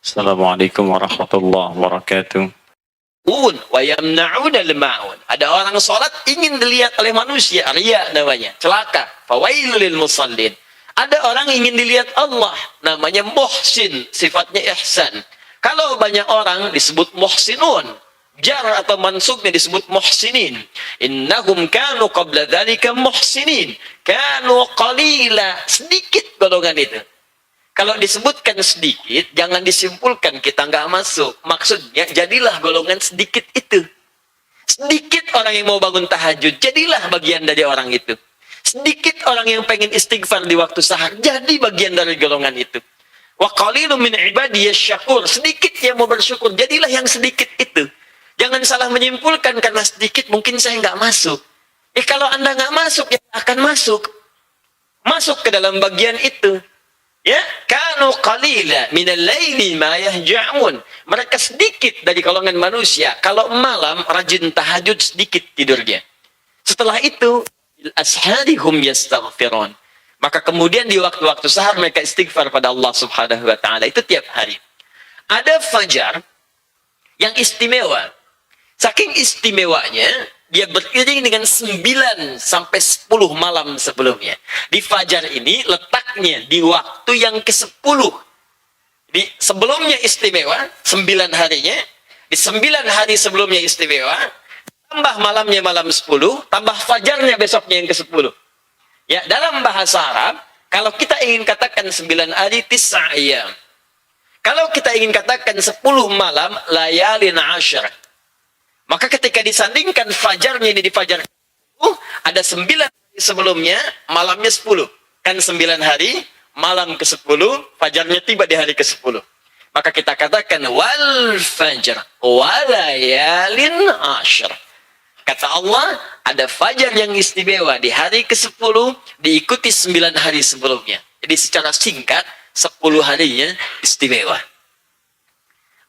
Assalamualaikum warahmatullahi wabarakatuh. Wa yamna'una al-ma'un. Ada orang salat ingin dilihat oleh manusia, riya namanya, celaka. Fawailul lil musallin. Ada orang ingin dilihat Allah, namanya muhsin, sifatnya ihsan. Kalau banyak orang disebut muhsinun, jar atau mansubnya disebut muhsinin. Innahum kanu qabla dzalika muhsinin, kanu qalila, sedikit golongan itu. Kalau disebutkan sedikit, jangan disimpulkan kita nggak masuk. Maksudnya, jadilah golongan sedikit itu. Sedikit orang yang mau bangun tahajud, jadilah bagian dari orang itu. Sedikit orang yang pengen istighfar di waktu sahar, jadi bagian dari golongan itu. Wa qalilun min ibadiyasy syakur, sedikit yang mau bersyukur, jadilah yang sedikit itu. Jangan salah menyimpulkan karena sedikit mungkin saya nggak masuk. Kalau Anda nggak masuk, ya akan masuk. Masuk ke dalam bagian itu. Ya, kanu qalila minal laili ma yahja'un. Mereka sedikit dari golongan manusia. Kalau malam rajin tahajud, sedikit tidurnya. Setelah itu asharihum yastaghfirun. Maka kemudian di waktu-waktu sahar mereka istighfar pada Allah Subhanahu wa taala, itu tiap hari. Ada fajar yang istimewa. Saking istimewanya, dia beriring dengan 9 sampai 10 malam sebelumnya. Di fajar ini letaknya di waktu yang ke-10. Di sebelumnya istimewa, 9 harinya. Di 9 hari sebelumnya istimewa. Tambah malamnya malam 10, tambah fajarnya besoknya yang ke-10. Ya, dalam bahasa Arab, kalau kita ingin katakan 9 hari, tis'a ayyam. Kalau kita ingin katakan 10 malam, layalin asyar. Maka ketika disandingkan fajarnya ini di fajar ada 9 hari sebelumnya, malamnya 10. Kan 9 hari, malam ke-10, fajarnya tiba di hari ke-10. Maka kita katakan wal fajr walayalin asyr. Kata Allah, ada fajar yang istimewa di hari ke-10 diikuti 9 hari sebelumnya. Jadi secara singkat 10 harinya istimewa.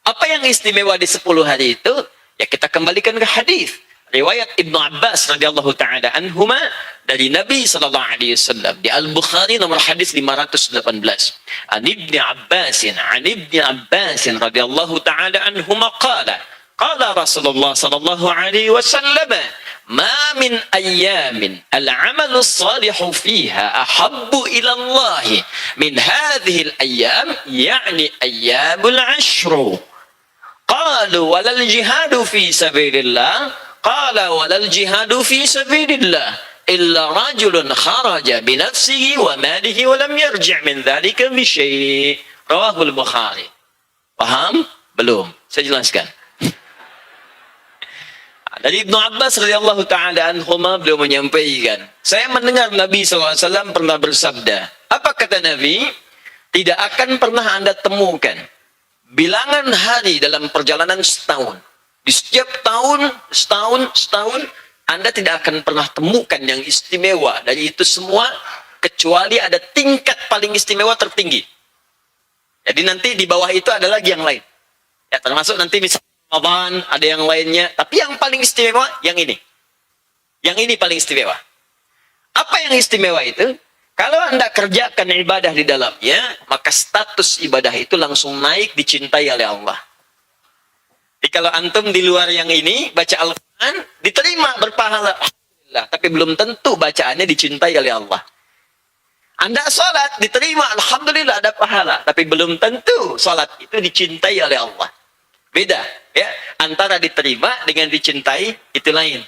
Apa yang istimewa di 10 hari itu? Ya, kita kembalikan ke hadis riwayat Ibnu Abbas radhiyallahu taala anhuma dari Nabi sallallahu alaihi wasallam di Al-Bukhari nomor hadis 518. An Ibnu Abbas radhiyallahu taala anhuma qala qala Rasulullah sallallahu alaihi wasallam ma min ayyamin al-'amalu as-salihu fiha ahabbu ila Allah min hadhihi al-ayyam yani ayyamul 'ashr. Qalu walal jihadu fi sabilillah. Qala walal jihadu fi sabilillah illa rajulun kharaja binafsihi wa malihi wa lam yarji' min dhalika bi syai'. Rawahul Bukhari. Paham? Belum. Saya jelaskan. Dari Ibnu Abbas radhiyallahu taala anhuma beliau menyampaikan, saya mendengar Nabi SAW pernah bersabda. Apa kata Nabi? Tidak akan pernah Anda temukan bilangan hari dalam perjalanan setahun. Di setiap tahun, setahun, Anda tidak akan pernah temukan yang istimewa dari itu semua, kecuali ada tingkat paling istimewa tertinggi. Jadi nanti di bawah itu ada lagi yang lain. Ya, termasuk nanti misalnya Ramadan, ada yang lainnya. Tapi yang paling istimewa, yang ini. Yang ini paling istimewa. Apa yang istimewa itu? Kalau Anda kerjakan ibadah di dalamnya, maka status ibadah itu langsung naik, dicintai oleh Allah. Jadi kalau antum di luar yang ini, baca Al-Quran, diterima berpahala. Alhamdulillah. Tapi belum tentu bacaannya dicintai oleh Allah. Anda sholat, diterima. Alhamdulillah ada pahala. Tapi belum tentu sholat itu dicintai oleh Allah. Beda. Ya, antara diterima dengan dicintai, itu lain.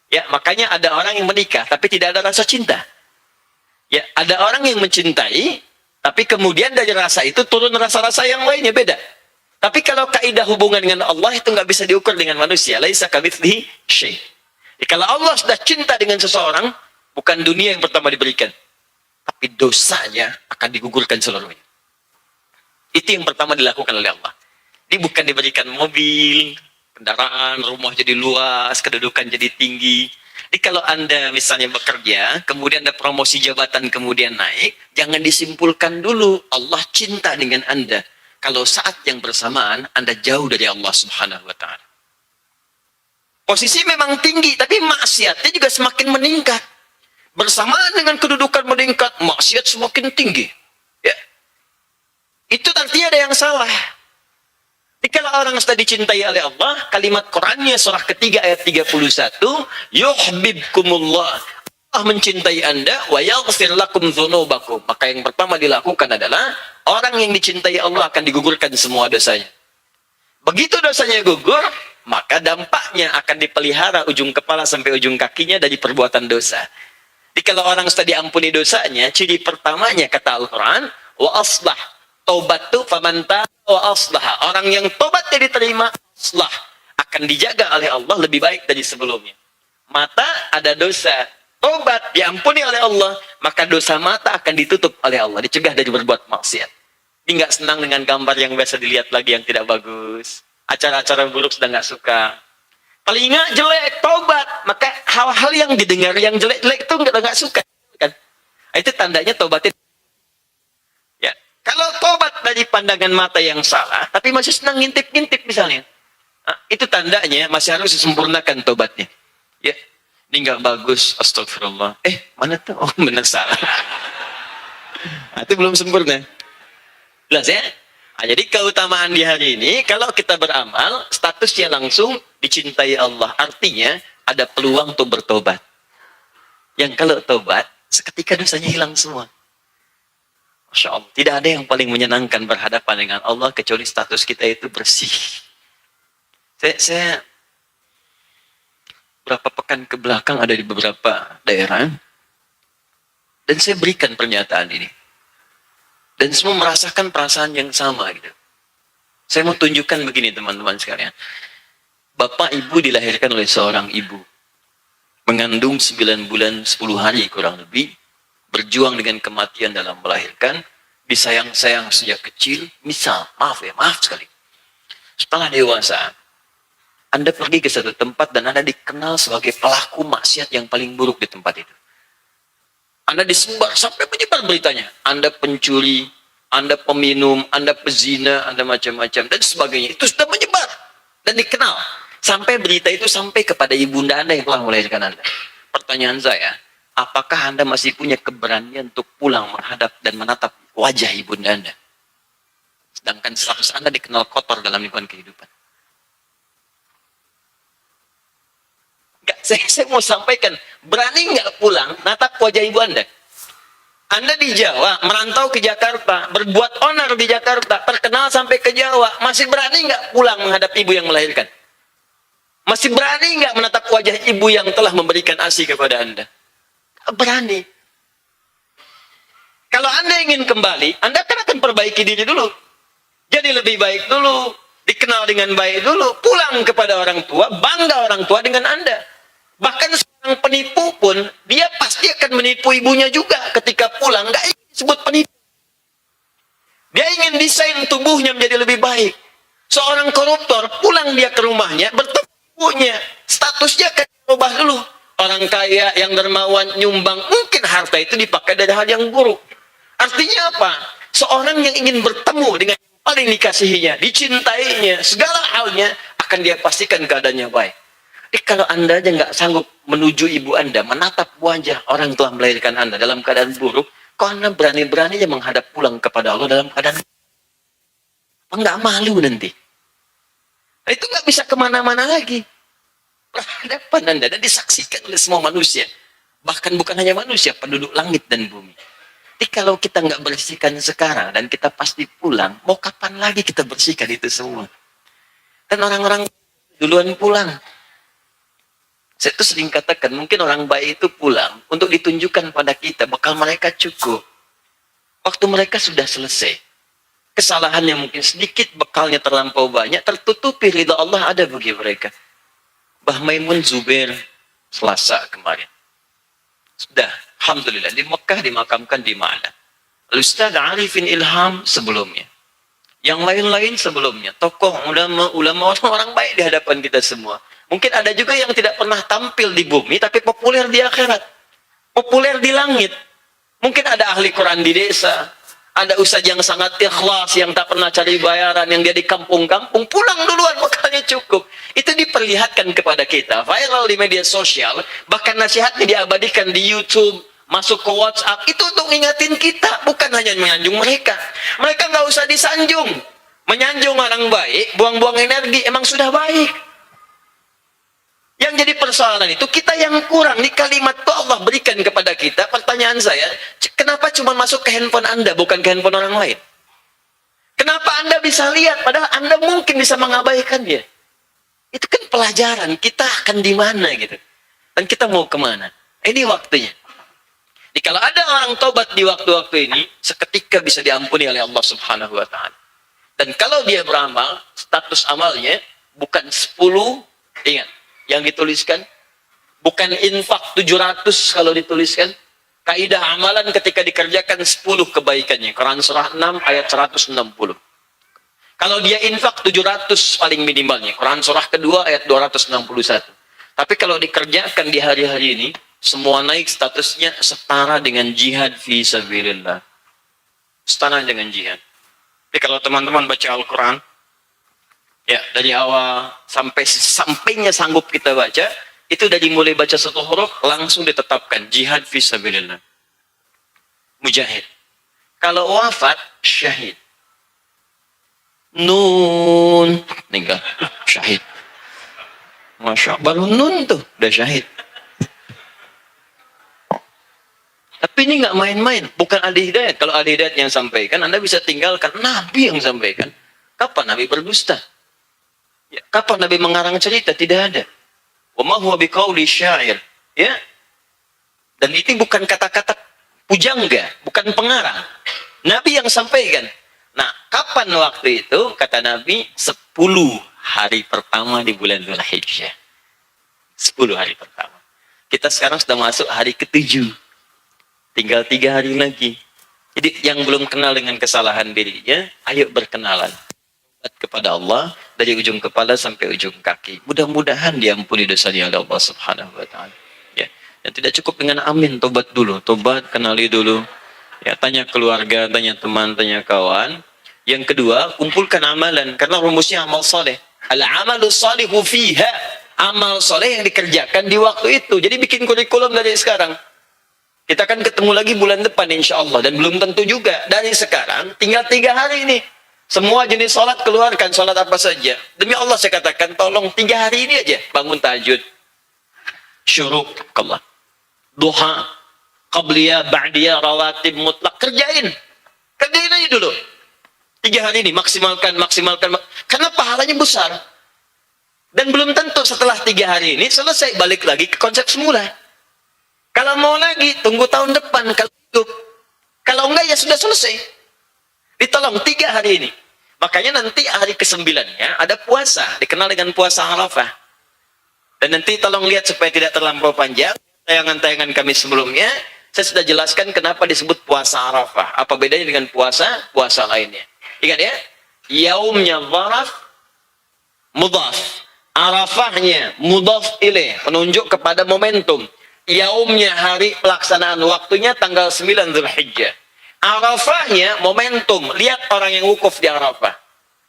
Ya, makanya ada orang yang menikah, tapi tidak ada rasa cinta. Ya, ada orang yang mencintai, tapi kemudian dari rasa itu turun rasa-rasa yang lainnya, beda. Tapi kalau kaidah hubungan dengan Allah itu nggak bisa diukur dengan manusia. Laisa kamitslihi syai'. Kalau Allah sudah cinta dengan seseorang, bukan dunia yang pertama diberikan, tapi dosanya akan digugurkan seluruhnya. Itu yang pertama dilakukan oleh Allah. Ini bukan diberikan mobil, kendaraan, rumah jadi luas, kedudukan jadi tinggi. Jadi kalau Anda misalnya bekerja, kemudian ada promosi jabatan kemudian naik, jangan disimpulkan dulu Allah cinta dengan Anda. Kalau saat yang bersamaan Anda jauh dari Allah Subhanahu wa taala. Posisi memang tinggi, tapi maksiatnya juga semakin meningkat. Bersamaan dengan kedudukan meningkat, maksiat semakin tinggi. Ya. Itu artinya ada yang salah. Jika orang sudah dicintai oleh Allah, kalimat Qur'annya surah ketiga ayat 31, yuhibbukumullah. Allah mencintai Anda wa yaghfir lakum dzunubakum. Maka yang pertama dilakukan adalah orang yang dicintai Allah akan digugurkan semua dosanya. Begitu dosanya gugur, maka dampaknya akan dipelihara ujung kepala sampai ujung kakinya dari perbuatan dosa. Jadi kalau orang sudah diampuni dosanya, ciri pertamanya kata Al-Quran, wa aslah. Taubat itu famanta wa aslah. Orang yang tobatnya diterima, aslah. Akan dijaga oleh Allah lebih baik dari sebelumnya. Mata ada dosa. Tobat diampuni oleh Allah, maka dosa mata akan ditutup oleh Allah. Dicegah dari berbuat maksiat. Dia nggak senang dengan gambar yang biasa dilihat lagi yang tidak bagus. Acara-acara buruk sudah nggak suka. Telinga jelek, tobat. Maka hal-hal yang didengar yang jelek-jelek itu nggak suka. Kan? Itu tandanya tobatnya. Ya. Kalau tobat dari pandangan mata yang salah, tapi masih senang ngintip-ngintip misalnya. Nah, itu tandanya masih harus disempurnakan tobatnya. Ya. Ini nggak bagus, astagfirullah. Mana tuh? Oh, benar salah. Nah, itu belum sempurna. Jelas ya? Nah, jadi keutamaan di hari ini, kalau kita beramal, statusnya langsung dicintai Allah. Artinya, ada peluang untuk bertobat. Yang kalau tobat, seketika dosanya hilang semua. Masya Allah. Tidak ada yang paling menyenangkan berhadapan dengan Allah, kecuali status kita itu bersih. Saya berapa pekan ke belakang ada di beberapa daerah, dan saya berikan pernyataan ini. Dan semua merasakan perasaan yang sama gitu. Saya mau tunjukkan begini teman-teman sekalian. Bapak ibu dilahirkan oleh seorang ibu. Mengandung 9 bulan 10 hari kurang lebih. Berjuang dengan kematian dalam melahirkan. Disayang-sayang sejak kecil. Misal, maaf sekali. Setelah dewasa, Anda pergi ke satu tempat dan Anda dikenal sebagai pelaku maksiat yang paling buruk di tempat itu. Anda disebar sampai menyebar beritanya. Anda pencuri, Anda peminum, Anda pezina, Anda macam-macam, dan sebagainya. Itu sudah menyebar dan dikenal. Sampai berita itu sampai kepada ibunda Anda yang telah melahirkan Anda. Pertanyaan saya, apakah Anda masih punya keberanian untuk pulang menghadap dan menatap wajah ibunda Anda? Sedangkan status Anda dikenal kotor dalam lingkungan kehidupan. Saya mau sampaikan, berani nggak pulang natap wajah ibu Anda? Anda di Jawa, merantau ke Jakarta, berbuat onar di Jakarta, terkenal sampai ke Jawa, masih berani nggak pulang menghadap ibu yang melahirkan? Masih berani nggak menatap wajah ibu yang telah memberikan ASI kepada Anda? Berani. Kalau Anda ingin kembali, Anda akan perbaiki diri dulu. Jadi lebih baik dulu, dikenal dengan baik dulu, pulang kepada orang tua, bangga orang tua dengan Anda. Bahkan seorang penipu pun, dia pasti akan menipu ibunya juga ketika pulang. Nggak ingin disebut penipu. Dia ingin desain tubuhnya menjadi lebih baik. Seorang koruptor, pulang dia ke rumahnya, bertemu ibunya. Statusnya akan berubah dulu. Orang kaya yang dermawan nyumbang, mungkin harta itu dipakai dari hal yang buruk. Artinya apa? Seorang yang ingin bertemu dengan yang paling dikasihinya, dicintainya, segala halnya, akan dia pastikan keadaannya baik. Kalau Anda aja nggak sanggup menuju ibu Anda, menatap wajah orang telah melahirkan Anda dalam keadaan buruk, kok Anda berani-beraninya menghadap pulang kepada Allah dalam keadaan nggak malu nanti? Itu nggak bisa kemana-mana lagi. Berhadapan Anda dan disaksikan oleh semua manusia. Bahkan bukan hanya manusia, penduduk langit dan bumi. Jadi kalau kita nggak bersihkan sekarang dan kita pasti pulang, mau kapan lagi kita bersihkan itu semua? Dan orang-orang duluan pulang. Saya itu sering katakan, mungkin orang baik itu pulang untuk ditunjukkan pada kita, bekal mereka cukup. Waktu mereka sudah selesai. Kesalahannya mungkin sedikit, bekalnya terlampau banyak, tertutupi ridha Allah ada bagi mereka. Mbah Maimun Zubair, Selasa kemarin. Sudah, Alhamdulillah, di Mekah dimakamkan di mana? Ustaz Arifin Ilham sebelumnya. Yang lain-lain sebelumnya. Tokoh, ulama, orang baik di hadapan kita semua. Mungkin ada juga yang tidak pernah tampil di bumi, tapi populer di akhirat. Populer di langit. Mungkin ada ahli Quran di desa. Ada ustaz yang sangat ikhlas, yang tak pernah cari bayaran, yang dia di kampung-kampung. Pulang duluan, bekalnya cukup. Itu diperlihatkan kepada kita. Viral di media sosial. Bahkan nasihatnya diabadikan di YouTube. masuk ke WhatsApp, itu untuk ngingetin kita, bukan hanya menyanjung mereka. Mereka nggak usah disanjung. Menyanjung orang baik, buang-buang energi, emang sudah baik. Yang jadi persoalan itu, kita yang kurang. Di kalimat itu Allah berikan kepada kita, pertanyaan saya, kenapa cuma masuk ke handphone Anda, bukan ke handphone orang lain? Kenapa Anda bisa lihat, padahal Anda mungkin bisa mengabaikannya? Itu kan pelajaran, kita akan di mana gitu. Dan kita mau kemana? Ini waktunya. Jadi kalau ada orang tobat di waktu-waktu ini, seketika bisa diampuni oleh Allah Subhanahu wa Ta'ala. Dan kalau dia beramal, status amalnya bukan 10, ingat, yang dituliskan, bukan infak 700 kalau dituliskan. Kaidah amalan ketika dikerjakan 10 kebaikannya. Quran surah 6 ayat 160. Kalau dia infak 700 paling minimalnya. Quran surah kedua ayat 261. Tapi kalau dikerjakan di hari-hari ini, semua naik statusnya setara dengan jihad fi sabilillah. Setara dengan jihad. Jadi kalau teman-teman baca Al-Quran, ya dari awal sampainya sanggup kita baca, itu dari mulai baca satu huruf, langsung ditetapkan jihad fi sabilillah. Mujahid. Kalau wafat, syahid. Nun, meninggal, syahid. Masya Allah, baru nun tuh, udah syahid. Tapi ini nggak main-main, bukan ahli hidayat. Kalau ahli hidayat yang sampaikan, Anda bisa tinggalkan. Nabi yang sampaikan. Kapan Nabi berdusta? Ya, kapan Nabi mengarang cerita? Tidak ada. Wa ma huwa biqauli syair. Ya. Dan itu bukan kata-kata pujangga, bukan pengarang. Nabi yang sampaikan. Nah, kapan waktu itu? Kata Nabi, 10 hari pertama di bulan Dzulhijjah. 10 hari pertama. Kita sekarang sudah masuk hari ke-7. Tinggal 3 hari lagi. Jadi yang belum kenal dengan kesalahan dirinya, ayo berkenalan. Tobat kepada Allah dari ujung kepala sampai ujung kaki. Mudah-mudahan diampuni dosanya oleh Allah Subhanahu wa Ta'ala. Ya. Dan tidak cukup dengan amin, tobat dulu. Tobat, kenali dulu. Ya, tanya keluarga, tanya teman, tanya kawan. Yang kedua, kumpulkan amalan. Karena rumusnya amal soleh. Al-amalu salihu fiha. Amal soleh yang dikerjakan di waktu itu. Jadi bikin kurikulum dari sekarang. Kita akan ketemu lagi bulan depan insya Allah. Dan belum tentu juga. Dari sekarang, tinggal 3 hari ini. Semua jenis sholat keluarkan. Sholat apa saja. Demi Allah saya katakan, tolong 3 hari ini aja. Bangun tahajud. Syuruk. Allah. Duha. Qabliyah, Ba'diyah, Rawatib, Mutlak. Kerjain. Kerjain aja dulu. 3 hari ini. Maksimalkan. Karena pahalanya besar. Dan belum tentu setelah 3 hari ini selesai. Balik lagi ke konsep semula. Kalau mau lagi, tunggu tahun depan kalau hidup. Kalau enggak, ya sudah selesai. Ditolong 3 hari ini. Makanya nanti hari ke-9-nya ada puasa. Dikenal dengan puasa Arafah. Dan nanti tolong lihat supaya tidak terlampau panjang. Tayangan-tayangan kami sebelumnya, saya sudah jelaskan kenapa disebut puasa Arafah. Apa bedanya dengan puasa lainnya. Ingat ya, yaumnya dharaf, mudhaf. Arafahnya, mudhaf ilaih, menunjuk kepada momentum. Yaumnya hari pelaksanaan waktunya tanggal 9 Dzulhijjah. Arafahnya momentum. Lihat orang yang wukuf di Arafah.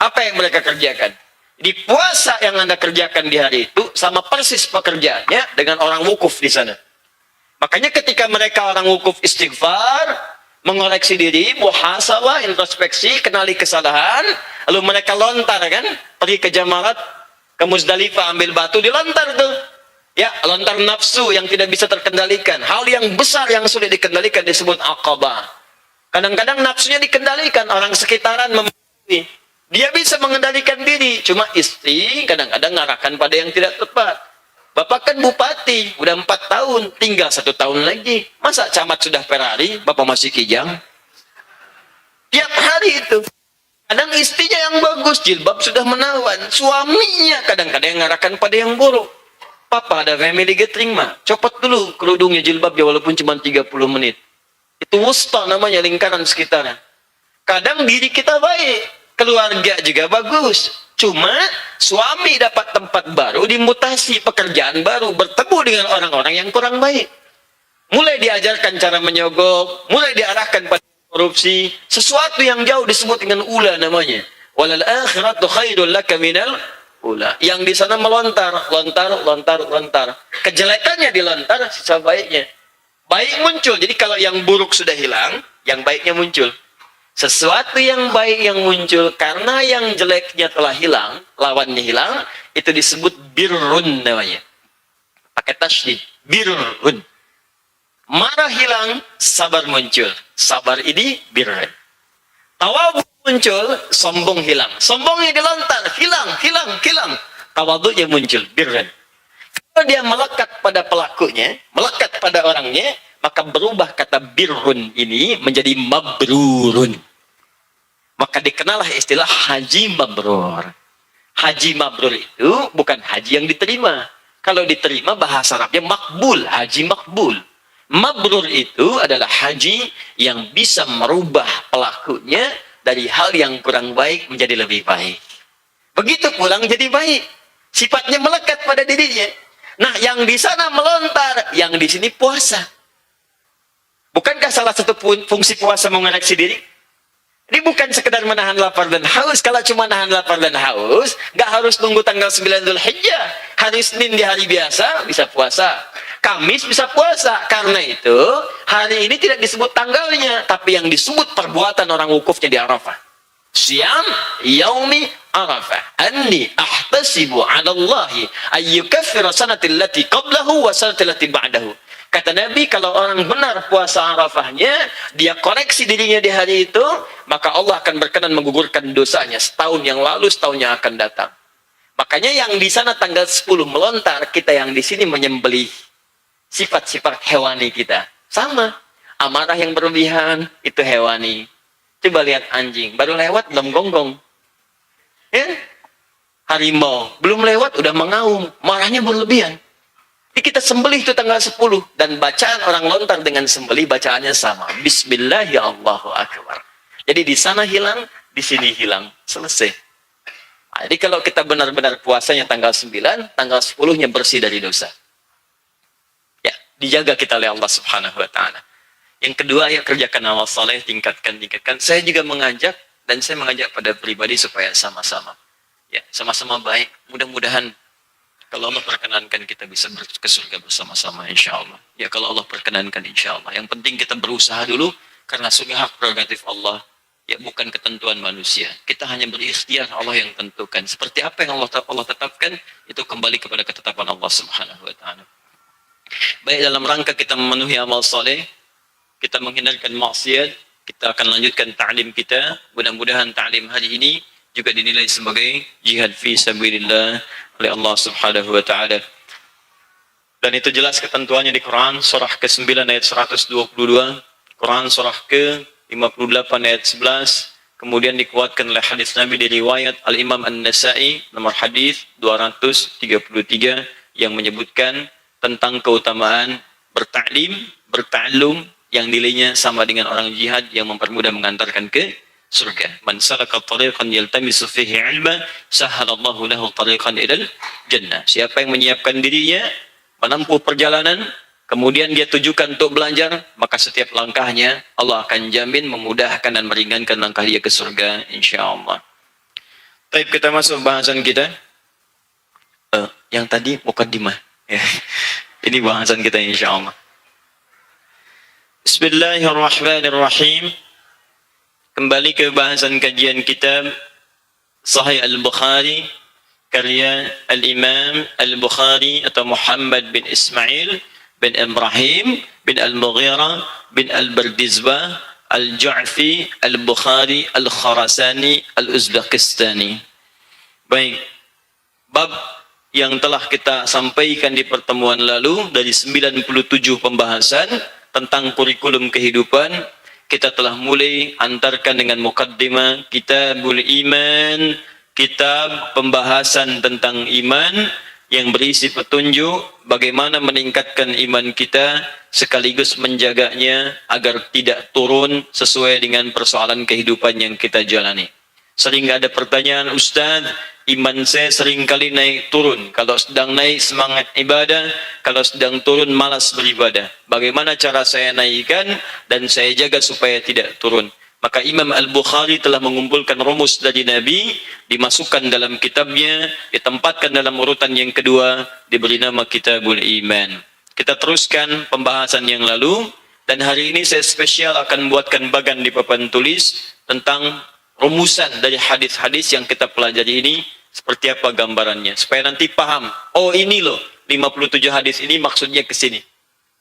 Apa yang mereka kerjakan? Di puasa yang Anda kerjakan di hari itu sama persis pekerjaannya dengan orang wukuf di sana. Makanya ketika mereka orang wukuf istighfar, mengoreksi diri, muhasabah, introspeksi, kenali kesalahan, lalu mereka lontar kan, pergi ke Jamarat, ke Muzdalifah ambil batu, dilontar tuh. Ya, lontar nafsu yang tidak bisa terkendalikan. Hal yang besar yang sulit dikendalikan disebut aqabah. Kadang-kadang nafsunya dikendalikan, orang sekitaran mempengaruhi. Dia bisa mengendalikan diri, cuma istri kadang-kadang ngarahkan pada yang tidak tepat. Bapak kan bupati, udah 4 tahun, tinggal 1 tahun lagi. Masa camat sudah Ferrari, Bapak masih kijang? Tiap hari itu. Kadang istrinya yang bagus, jilbab sudah menawan. Suaminya kadang-kadang yang ngarahkan pada yang buruk. Papa ada family gathering mah, copot dulu kerudungnya, jilbabnya walaupun cuma 30 menit. Itu wusta namanya, lingkaran sekitarnya. Kadang diri kita baik, keluarga juga bagus. Cuma suami dapat tempat baru, dimutasi pekerjaan baru, bertemu dengan orang-orang yang kurang baik. Mulai diajarkan cara menyogok, mulai diarahkan pada korupsi, sesuatu yang jauh disebut dengan ula namanya. Walal akhiratu khairul laka minal ula. Yang di sana melontar. Kejelekannya dilontar, sisa baiknya. baik muncul. Jadi kalau yang buruk sudah hilang, yang baiknya muncul. Sesuatu yang baik yang muncul karena yang jeleknya telah hilang, lawannya hilang, itu disebut birrun namanya. Pakai tasydid, birrun. Marah hilang, sabar muncul. Sabar ini birrun. Tawadhu muncul, sombong hilang. Sombongnya dilontar, hilang. Tawadhunya muncul, birrun. Kalau dia melekat pada pelakunya, melekat pada orangnya, maka berubah kata birrun ini menjadi mabrurun. Maka dikenalah istilah haji mabrur. Haji mabrur itu bukan haji yang diterima. Kalau diterima bahasa Arabnya makbul, haji makbul. Mabrur itu adalah haji yang bisa merubah pelakunya dari hal yang kurang baik menjadi lebih baik. Begitu pulang jadi baik. Sifatnya melekat pada dirinya. Nah, yang di sana melontar, yang di sini puasa. Bukankah salah satu fungsi puasa mengoreksi diri? Ini bukan sekedar menahan lapar dan haus. Kalau cuma nahan lapar dan haus, nggak harus nunggu tanggal 9 Dzulhijjah. Hari Senin di hari biasa bisa puasa. Kamis bisa puasa. Karena itu, hari ini tidak disebut tanggalnya, tapi yang disebut perbuatan orang wukufnya di Arafah. Siyam yaumi Arafah. Anni ahtasibu 'ala Allahi ayyukaffira sanatil lati qablahu wa sanatil lati ba'dahu. Kata Nabi, kalau orang benar puasa Arafahnya, dia koreksi dirinya di hari itu, maka Allah akan berkenan menggugurkan dosanya setahun yang lalu, setahun yang akan datang. Makanya yang di sana tanggal 10 melontar, kita yang di sini menyembelih sifat-sifat hewani kita. Sama. Amarah yang berlebihan, itu hewani. Coba lihat anjing, baru lewat belum gonggong. Ya? Harimau, belum lewat udah mengaum, marahnya berlebihan. Jadi kita sembelih itu tanggal 10. Dan bacaan orang lontar dengan sembelih bacaannya sama. Bismillah ya Allahu Akbar. Jadi di sana hilang, di sini hilang. Selesai. Nah, jadi kalau kita benar-benar puasanya tanggal 9, tanggal 10-nya bersih dari dosa. Ya, dijaga kita oleh Allah Subhanahu wa Ta'ala. Yang kedua, ya kerjakan amal saleh, tingkatkan. Saya juga mengajak, dan saya mengajak pada pribadi supaya sama-sama. Ya, sama-sama baik. Mudah-mudahan kalau Allah perkenankan kita bisa ke surga bersama-sama insya Allah. Ya kalau Allah perkenankan insya Allah. Yang penting kita berusaha dulu karena surga hak prerogatif Allah. Ya bukan ketentuan manusia. Kita hanya berikhtiar, Allah yang tentukan. Seperti apa yang Allah tetapkan, itu kembali kepada ketetapan Allah Subhanahu wa Ta'ala. Baik, dalam rangka kita memenuhi amal soleh, kita menghindarkan maksiat, kita akan lanjutkan ta'lim kita. Mudah-mudahan ta'lim hari ini juga dinilai sebagai jihad fi sabilillah oleh Allah Subhanahu wa Ta'ala. Dan itu jelas ketentuannya di Quran surah ke-9 ayat 122, Quran surah ke-58 ayat 11, kemudian dikuatkan oleh hadis Nabi dari riwayat Al-Imam An-Nasa'i nomor hadis 233 yang menyebutkan tentang keutamaan berta'lum yang nilainya sama dengan orang jihad yang mempermudah mengantarkan ke surga. Man salaka tariqan yaltamisu fihi 'ilman sahhalallahu lahu tariqan ilal jannah. Siapa yang menyiapkan dirinya menempuh perjalanan kemudian dia tujukan untuk belajar, maka setiap langkahnya Allah akan jamin memudahkan dan meringankan langkah dia ke surga insyaallah. Baik, kita masuk bahasan kita. Yang tadi mukaddimah. Ya. Ini bahasan kita insyaallah. Bismillahirrahmanirrahim. Kembali ke bahasan kajian kitab Sahih Al-Bukhari karya Al-Imam Al-Bukhari atau Muhammad bin Ismail bin Ibrahim bin Al-Mughirah bin Al-Bardizbah Al-Ju'fi Al-Bukhari Al-Khurasani Al-Uzbekistani. Baik, bab yang telah kita sampaikan di pertemuan lalu dari 97 pembahasan tentang kurikulum kehidupan, kita telah mulai antarkan dengan mukaddimah Kitabul Iman, kitab pembahasan tentang iman yang berisi petunjuk bagaimana meningkatkan iman kita sekaligus menjaganya agar tidak turun sesuai dengan persoalan kehidupan yang kita jalani. Sering ada pertanyaan, Ustaz, iman saya seringkali naik turun. Kalau sedang naik semangat ibadah, kalau sedang turun malas beribadah. Bagaimana cara saya naikkan dan saya jaga supaya tidak turun? Maka Imam Al-Bukhari telah mengumpulkan rumus dari Nabi, dimasukkan dalam kitabnya, ditempatkan dalam urutan yang kedua, diberi nama Kitabul Iman. Kita teruskan pembahasan yang lalu, dan hari ini saya spesial akan buatkan bagan di papan tulis tentang rumusan dari hadis-hadis yang kita pelajari ini, seperti apa gambarannya, supaya nanti paham, oh ini loh 57 hadis ini maksudnya ke sini.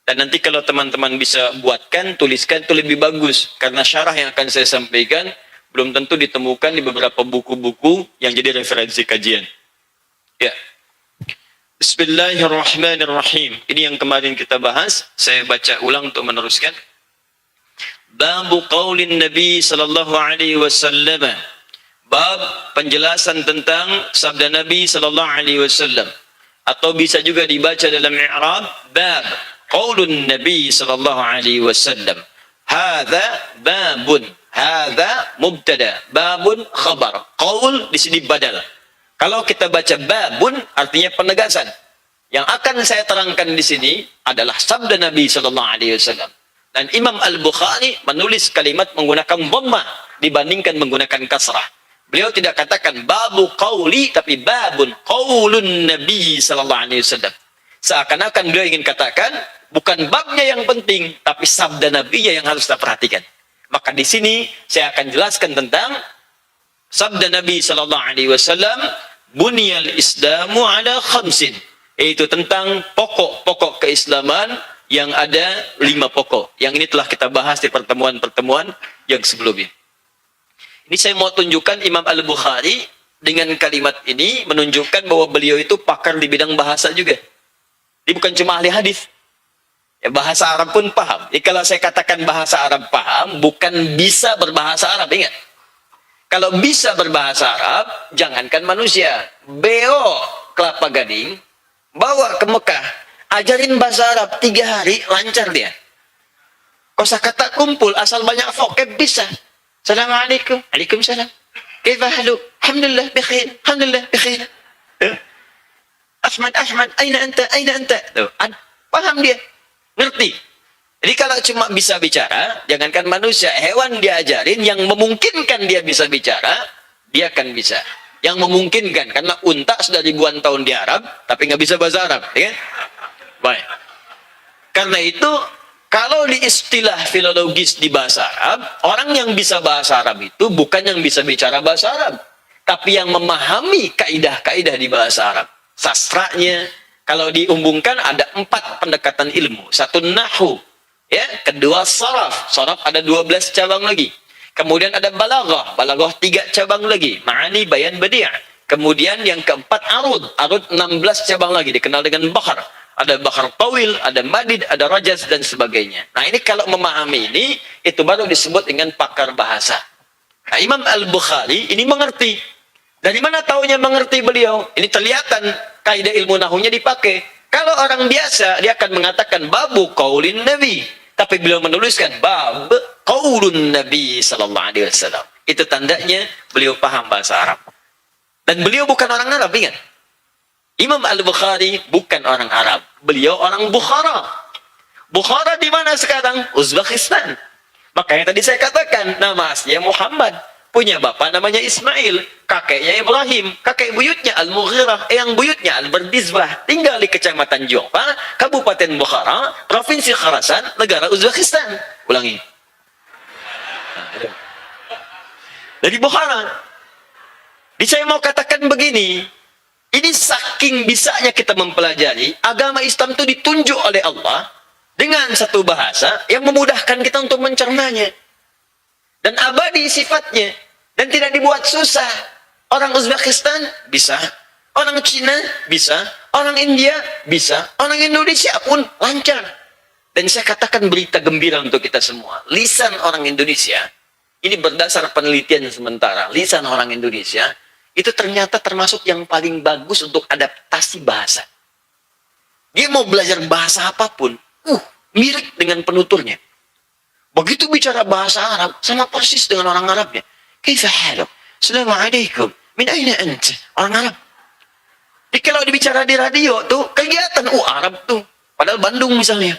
Dan nanti kalau teman-teman bisa buatkan, tuliskan, itu lebih bagus, karena syarah yang akan saya sampaikan belum tentu ditemukan di beberapa buku-buku yang jadi referensi kajian. Ya. Bismillahirrahmanirrahim. Ini yang kemarin kita bahas, saya baca ulang untuk meneruskan. Babu qaulin Nabi sallallahu alaihi wasallam. Bab penjelasan tentang sabda Nabi sallallahu alaihi wasallam, atau bisa juga dibaca dalam i'rab bab qaulun Nabi sallallahu alaihi wasallam. Hadza babun, hadza mubtada, babun khabar. Qaul di sini badal. Kalau kita baca babun artinya penegasan. Yang akan saya terangkan di sini adalah sabda Nabi sallallahu alaihi wasallam. Dan Imam Al-Bukhari menulis kalimat menggunakan dhammah dibandingkan menggunakan kasrah. Beliau tidak katakan babu qauli, tapi babun qaulun Nabi sallallahu alaihi wasallam. Seakan-akan beliau ingin katakan bukan babnya yang penting, tapi sabda Nabi yang harus kita perhatikan. Maka di sini saya akan jelaskan tentang sabda Nabi sallallahu alaihi wasallam, bunyal islamu ala khamsin, yaitu tentang pokok-pokok keislaman yang ada 5 pokok. Yang ini telah kita bahas di pertemuan-pertemuan yang sebelumnya. Ini saya mau tunjukkan Imam Al-Bukhari dengan kalimat ini menunjukkan bahwa beliau itu pakar di bidang bahasa juga. Dia bukan cuma ahli hadis. Ya, bahasa Arab pun paham. Jadi kalau saya katakan bahasa Arab paham, bukan bisa berbahasa Arab, ingat. Kalau bisa berbahasa Arab, jangankan manusia. Beo Kelapa Gading, bawa ke Mekah, ajarin bahasa Arab 3 hari, lancar dia. Kosakata kumpul, asal banyak vocab bisa. Assalamualaikum, waalaikumsalam. Kaifa haluk? Alhamdulillah bikhair, alhamdulillah bikhair. Ahmad, aina anta? Tuh, paham dia, ngerti. Jadi kalau cuma bisa bicara, jangankan manusia, hewan diajarin yang memungkinkan dia bisa bicara, dia akan bisa. Yang memungkinkan, karena unta sudah ribuan tahun di Arab, tapi nggak bisa bahasa Arab, ya kan? Baik. Karena itu, kalau di istilah filologis di bahasa Arab, orang yang bisa bahasa Arab itu bukan yang bisa bicara bahasa Arab, tapi yang memahami kaidah-kaidah di bahasa Arab. Sastranya, kalau diumbungkan ada 4 pendekatan ilmu. 1 nahwu. Ya, kedua saraf ada 12 cabang lagi. Kemudian ada balaghah 3 cabang lagi. Ma'ani, bayan, badi'. Kemudian yang keempat arud 16 cabang lagi, dikenal dengan bakhar. Ada bakhar tawil, ada madid, ada rajaz dan sebagainya. Nah, ini kalau memahami ini, itu baru disebut dengan pakar bahasa. Nah, Imam Al-Bukhari ini mengerti. Dari mana taunya mengerti beliau? Ini terlihatan kaidah ilmu nahwunya dipakai. Kalau orang biasa, dia akan mengatakan babu qaulin Nabi. Tapi beliau menuliskan bab qaulun Nabi sallallahu alaihi wasallam. Itu tandanya beliau paham bahasa Arab. Dan beliau bukan orang Arab, ingat. Imam Al-Bukhari bukan orang Arab. Beliau orang Bukhara. Bukhara di mana sekarang? Uzbekistan. Makanya tadi saya katakan nama aslinya Muhammad. Punya bapak namanya Ismail, kakeknya Ibrahim, kakek buyutnya Al-Mughirah, yang buyutnya Al-Bardizbah, tinggal di Kecamatan Jongpa, Kabupaten Bukhara, Provinsi Khorasan, negara Uzbekistan. Ulangi. Dari Bukhara. Jadi saya mau katakan begini, ini saking bisanya kita mempelajari, agama Islam itu ditunjuk oleh Allah dengan satu bahasa yang memudahkan kita untuk mencernanya. Dan abadi sifatnya, dan tidak dibuat susah. Orang Uzbekistan bisa, orang Cina bisa, orang India bisa, orang Indonesia pun lancar. Dan saya katakan berita gembira untuk kita semua. Lisan orang Indonesia, ini berdasar penelitian sementara, lisan orang Indonesia itu ternyata termasuk yang paling bagus untuk adaptasi bahasa. Dia mau belajar bahasa apapun, mirip dengan penuturnya. Begitu bicara bahasa Arab, sama persis dengan orang Arabnya. Kaifa haluk? Assalamualaikum. Min aina anta? Orang Arab. Jadi kalau dibicara di radio tuh, kelihatan, Arab tuh. Padahal Bandung misalnya.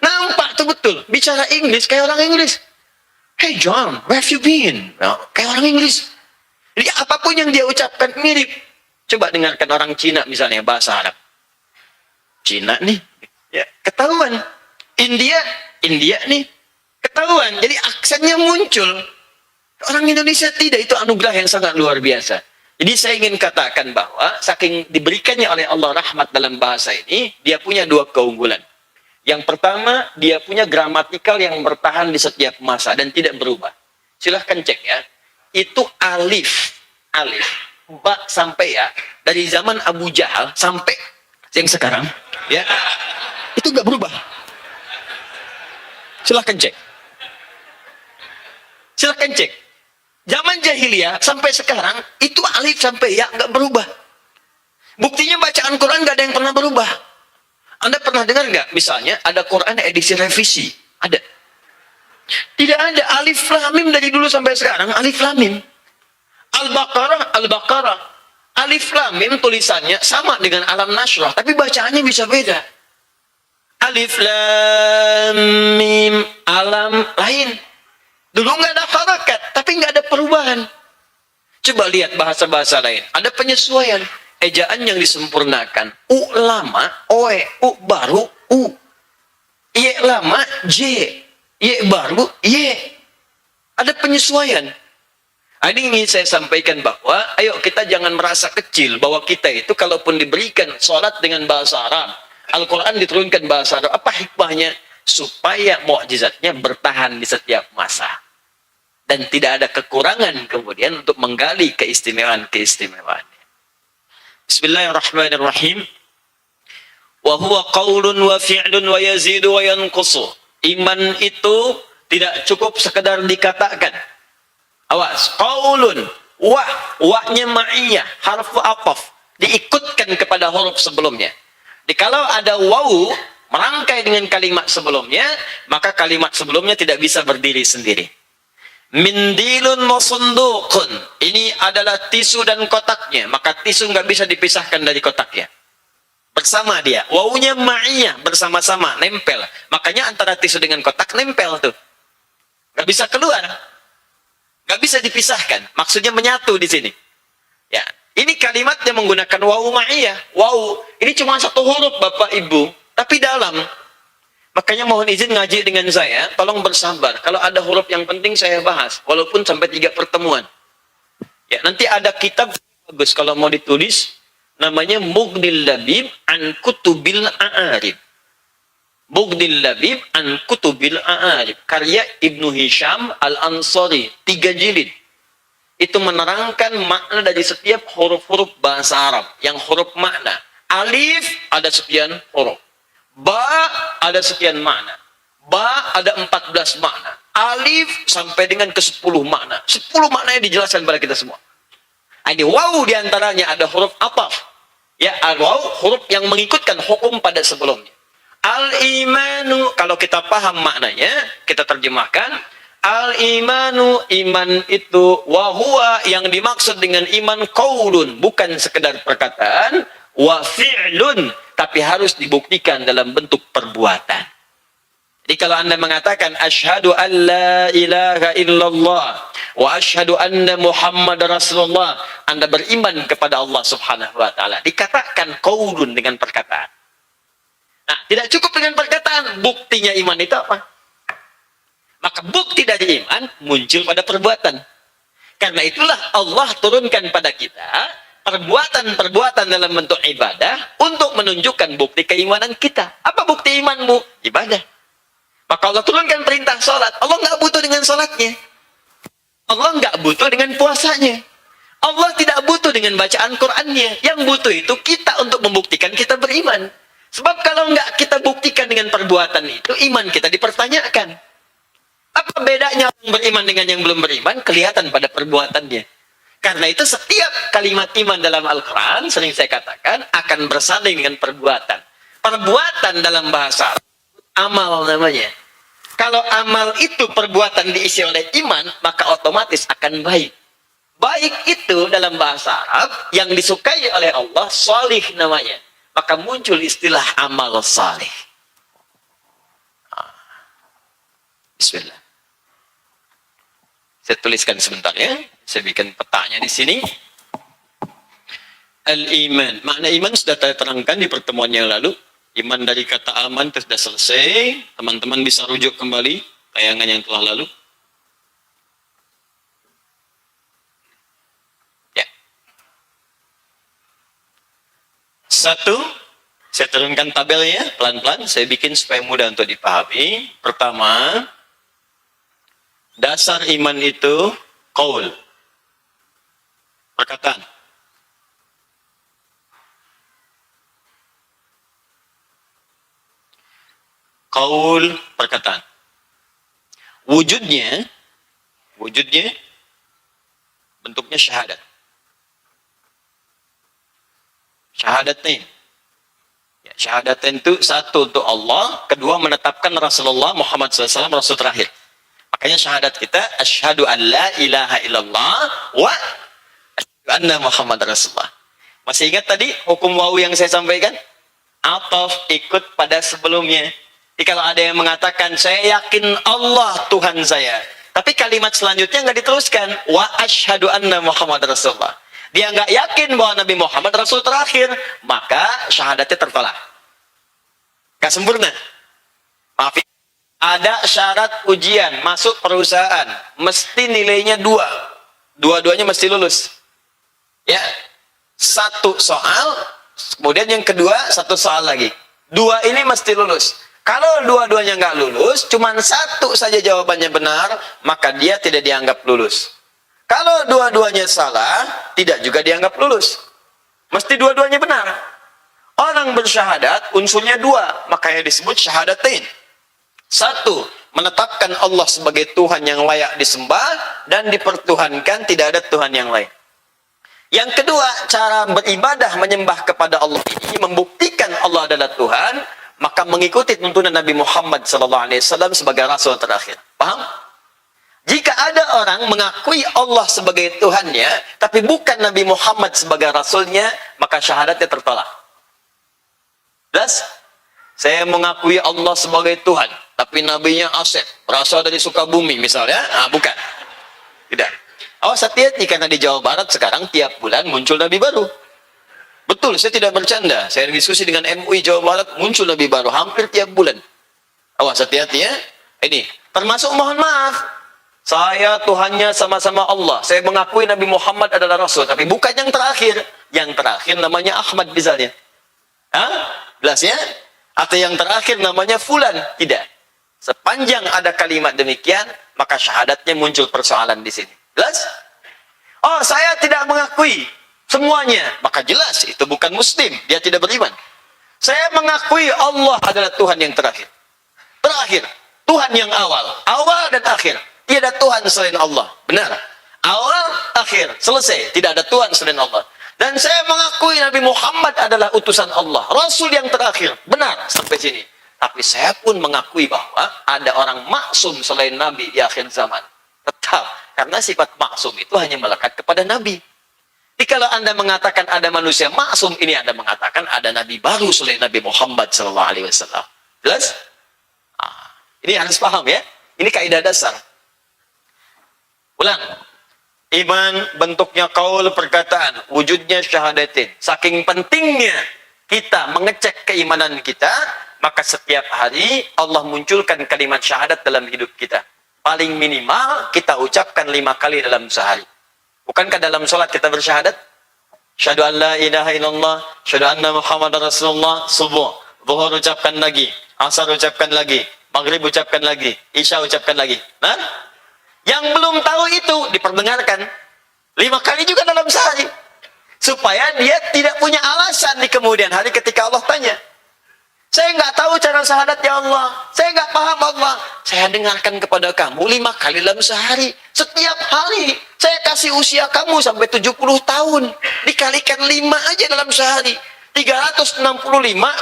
Nampak tuh betul. Bicara Inggris, kayak orang Inggris. Hey John, where have you been? Nah, kayak orang Inggris. Jadi apapun yang dia ucapkan mirip. Coba dengarkan orang Cina misalnya, bahasa Arab. Cina nih, ya ketahuan. India nih, ketahuan. Jadi aksennya muncul. Orang Indonesia tidak, itu anugerah yang sangat luar biasa. Jadi saya ingin katakan bahwa saking diberikannya oleh Allah rahmat dalam bahasa ini, dia punya dua keunggulan. Yang pertama, dia punya gramatikal yang bertahan di setiap masa dan tidak berubah. Silahkan cek ya. Itu alif, ba sampai ya, dari zaman Abu Jahal sampai yang sekarang, ya, itu nggak berubah. Silahkan cek. Silahkan cek. Zaman jahiliyah sampai sekarang, itu alif sampai ya nggak berubah. Buktinya bacaan Quran nggak ada yang pernah berubah. Anda pernah dengar nggak? Misalnya ada Quran edisi revisi. Ada. Tidak ada. Alif lam mim dari dulu sampai sekarang. Alif lam mim. Al-Baqarah. Alif lam mim tulisannya sama dengan Alam Nashrah. Tapi bacaannya bisa beda. Alif lam mim. Alam lain. Dulu nggak ada harakat. Tapi nggak ada perubahan. Coba lihat bahasa-bahasa lain. Ada penyesuaian. Ejaan yang disempurnakan. U lama, oe, u baru, u. Ye lama, j. Ye baru, ye. Ada penyesuaian. Ini ingin saya sampaikan bahwa, ayo kita jangan merasa kecil bahwa kita itu kalaupun diberikan sholat dengan bahasa Arab, Al-Quran diturunkan bahasa Arab, apa hikmahnya? Supaya mukjizatnya bertahan di setiap masa. Dan tidak ada kekurangan kemudian untuk menggali keistimewaan-keistimewaan. Bismillahirrahmanirrahim. Wa huwa qaulun wa fi'lun wa yazidu wa yanqusu. Iman itu tidak cukup sekedar dikatakan. Awas, qaulun, wa-nya ma'iyah, harfu ataf, diikutkan kepada huruf sebelumnya. Jadi kalau ada wawu merangkai dengan kalimat sebelumnya, maka kalimat sebelumnya tidak bisa berdiri sendiri. Mindilun masunduqun. Ini adalah tisu dan kotaknya. Maka tisu nggak bisa dipisahkan dari kotaknya. Bersama dia. Wawunya ma'iyah. Bersama-sama. Nempel. Makanya antara tisu dengan kotak nempel tuh. Nggak bisa keluar. Nggak bisa dipisahkan. Maksudnya menyatu di sini. Ya. Ini kalimatnya menggunakan wawu ma'iyah. Wawu. Ini cuma satu huruf Bapak Ibu. Tapi dalam. Makanya mohon izin ngaji dengan saya, tolong bersabar. Kalau ada huruf yang penting saya bahas, walaupun sampai 3 pertemuan. Ya, nanti ada kitab bagus kalau mau ditulis, namanya Mughnil Labib an Kutubil A'arib. Mughnil Labib an Kutubil A'arib, karya Ibnu Hisham Al-Ansari, 3 jilid. Itu menerangkan makna dari setiap huruf-huruf bahasa Arab, yang huruf makna. Alif ada sekian huruf. Ba ada sekian makna. Ba ada 14 makna. Alif sampai dengan ke 10 makna. 10 maknanya dijelaskan kepada kita semua. Ini wawu diantaranya ada huruf ataf. Ya, wawu huruf yang mengikutkan hukum pada sebelumnya. Al-imanu, kalau kita paham maknanya, kita terjemahkan. Al-imanu, iman itu, wahuwa yang dimaksud dengan iman qaulun, bukan sekedar perkataan, wa fi'lun, tapi harus dibuktikan dalam bentuk perbuatan. Jadi kalau Anda mengatakan asyhadu an la ilaha illallah wa asyhadu anna Muhammad Rasulullah, Anda beriman kepada Allah Subhanahu wa taala. Dikatakan qaulun dengan perkataan. Nah, tidak cukup dengan perkataan, buktinya iman itu apa? Maka bukti dari iman muncul pada perbuatan. Karena itulah Allah turunkan pada kita perbuatan-perbuatan dalam bentuk ibadah untuk menunjukkan bukti keimanan kita. Apa bukti imanmu? Ibadah. Maka Allah turunkan perintah sholat. Allah nggak butuh dengan sholatnya. Allah nggak butuh dengan puasanya. Allah tidak butuh dengan bacaan Qur'annya. Yang butuh itu kita untuk membuktikan kita beriman. Sebab kalau nggak kita buktikan dengan perbuatan itu, iman kita dipertanyakan. Apa bedanya orang beriman dengan yang belum beriman? Kelihatan pada perbuatannya. Karena itu setiap kalimat iman dalam Al-Quran, sering saya katakan, akan bersanding dengan perbuatan. Perbuatan dalam bahasa Arab, amal namanya. Kalau amal itu perbuatan diisi oleh iman, maka otomatis akan baik. Baik itu dalam bahasa Arab, yang disukai oleh Allah, sholih namanya. Maka muncul istilah amal sholih. Bismillah. Saya tuliskan sebentar ya. Saya bikin petanya di sini. Al-iman. Makna iman sudah saya terangkan di pertemuan yang lalu. Iman dari kata aman itu sudah selesai. Teman-teman bisa rujuk kembali tayangan yang telah lalu. Ya. Satu, saya turunkan tabelnya pelan-pelan. Saya bikin supaya mudah untuk dipahami. Pertama, dasar iman itu qaul, perkataan. Qaul, perkataan. Wujudnya bentuknya syahadat. Syahadatain. Ya, syahadatain itu satu untuk Allah, kedua menetapkan Rasulullah Muhammad SAW Rasul terakhir. Makanya syahadat kita asyhadu an la ilaha illallah wa asyhadu anna Muhammad Rasulullah. Masih ingat tadi hukum wawu yang saya sampaikan? Ataf ikut pada sebelumnya. Jadi kalau ada yang mengatakan saya yakin Allah Tuhan saya, tapi kalimat selanjutnya nggak diteruskan, wa asyhadu anna Muhammad Rasulullah. Dia nggak yakin bahwa Nabi Muhammad Rasul terakhir, maka syahadatnya tertolak. Nggak sempurna. Maaf. Ada syarat ujian masuk perusahaan, mesti nilainya 2. Dua-duanya mesti lulus. Ya, 1 soal, kemudian yang kedua 1 soal lagi. 2 ini mesti lulus. Kalau dua-duanya nggak lulus, cuma 1 saja jawabannya benar, maka dia tidak dianggap lulus. Kalau dua-duanya salah, tidak juga dianggap lulus. Mesti dua-duanya benar. Orang bersyahadat unsurnya 2, makanya disebut syahadatain. 1, menetapkan Allah sebagai Tuhan yang layak disembah dan dipertuhankan, tidak ada Tuhan yang lain. Yang kedua, cara beribadah menyembah kepada Allah ini membuktikan Allah adalah Tuhan, maka mengikuti tuntunan Nabi Muhammad SAW sebagai Rasul terakhir. Paham? Jika ada orang mengakui Allah sebagai Tuhannya, tapi bukan Nabi Muhammad sebagai Rasulnya, maka syahadatnya tertolak. Jelas? Saya mengakui Allah sebagai Tuhan, tapi nabinya Asep, berasal dari Sukabumi misalnya, bukan. Tidak. Awas hati-hati, karena di Jawa Barat sekarang tiap bulan muncul nabi baru. Betul, saya tidak bercanda. Saya diskusi dengan MUI Jawa Barat, muncul nabi baru hampir tiap bulan. Awas hati-hati ya. Ini, termasuk mohon maaf, saya Tuhannya sama-sama Allah. Saya mengakui Nabi Muhammad adalah Rasul, tapi bukan yang terakhir. Yang terakhir namanya Ahmad misalnya. Jelas ya? Atau yang terakhir namanya Fulan. Tidak. Sepanjang ada kalimat demikian, maka syahadatnya muncul persoalan di sini. Jelas? Oh, saya tidak mengakui semuanya. Maka jelas itu bukan Muslim. Dia tidak beriman. Saya mengakui Allah adalah Tuhan yang terakhir. Terakhir. Tuhan yang awal. Awal dan akhir. Tidak Tuhan selain Allah. Benar. Awal, akhir. Selesai. Tidak ada Tuhan selain Allah. Dan saya mengakui Nabi Muhammad adalah utusan Allah. Rasul yang terakhir. Benar. Sampai sini. Tapi saya pun mengakui bahwa ada orang maksum selain Nabi di akhir zaman. Tetap. Karena sifat maksum itu hanya melekat kepada Nabi. Jadi kalau Anda mengatakan ada manusia maksum, ini Anda mengatakan ada Nabi baru selain Nabi Muhammad SAW. Jelas? Ini harus paham ya. Ini kaidah dasar. Ulang. Iman bentuknya qaul, perkataan, wujudnya syahadatin. Saking pentingnya kita mengecek keimanan kita, maka setiap hari Allah munculkan kalimat syahadat dalam hidup kita. Paling minimal kita ucapkan 5 kali dalam sehari. Bukankah dalam sholat kita bersyahadat? Syahadu an la ilaha illallah, syahadu anna Muhammad Rasulullah, subuh, zuhur ucapkan lagi, asar ucapkan lagi, maghrib ucapkan lagi, isya ucapkan lagi. Nah, yang belum tahu itu diperdengarkan 5 kali juga dalam sehari, supaya dia tidak punya alasan di kemudian hari ketika Allah tanya, saya nggak tahu cara syahadat ya Allah, saya nggak paham Allah, saya dengarkan kepada kamu 5 kali dalam sehari, setiap hari. Saya kasih usia kamu sampai 70 tahun, dikalikan 5 aja dalam sehari, 365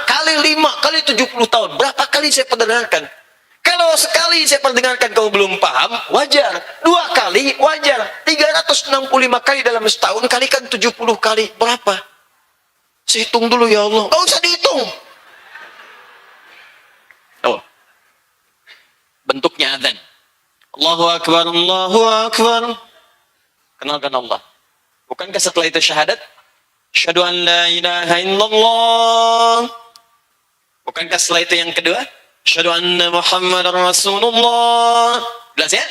kali 5 kali 70 tahun, berapa kali saya perdengarkan? Kalau sekali saya perdengarkan kamu belum paham, wajar. 2 kali, wajar. 365 kali dalam setahun, kalikan 70 kali, berapa? Saya hitung dulu ya Allah. Nggak usah dihitung. Oh. Bentuknya adzan. Allahu Akbar, Allahu Akbar. Kenalkan Allah. Bukankah setelah itu syahadat? Asyhadu an la ilaha illallah. Bukankah setelah itu yang kedua? Asyhadu anna Muhammadar Rasulullah. Jelas ya?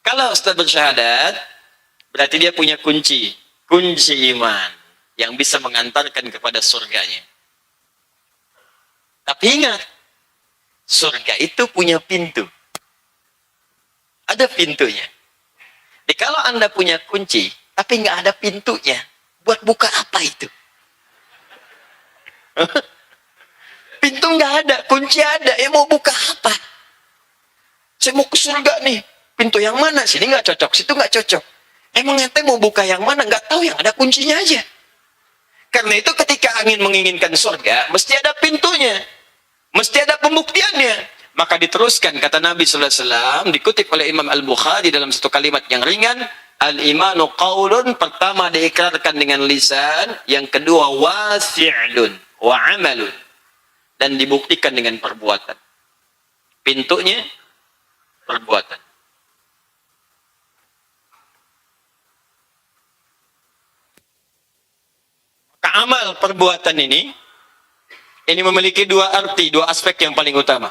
Kalau Ustaz bersyahadat, berarti dia punya kunci. Kunci iman. Yang bisa mengantarkan kepada surganya. Tapi ingat, surga itu punya pintu. Ada pintunya. Jadi kalau Anda punya kunci, tapi nggak ada pintunya, buat buka apa itu? Pintu nggak ada, kunci ada. Ya mau buka apa? Saya mau ke surga nih. Pintu yang mana? Sini nggak cocok, situ nggak cocok. Emang ente mau buka yang mana? Nggak tahu, yang ada kuncinya aja. Karena itu ketika angin menginginkan surga, mesti ada pintunya. Mesti ada pembuktiannya. Maka diteruskan, kata Nabi SAW, dikutip oleh Imam Al-Bukhari dalam satu kalimat yang ringan, al-imanu qaulun, pertama diikrarkan dengan lisan, yang kedua wasi'lun wa amalun, dan dibuktikan dengan perbuatan. Pintunya perbuatan. Maka amal perbuatan ini memiliki dua arti, dua aspek yang paling utama.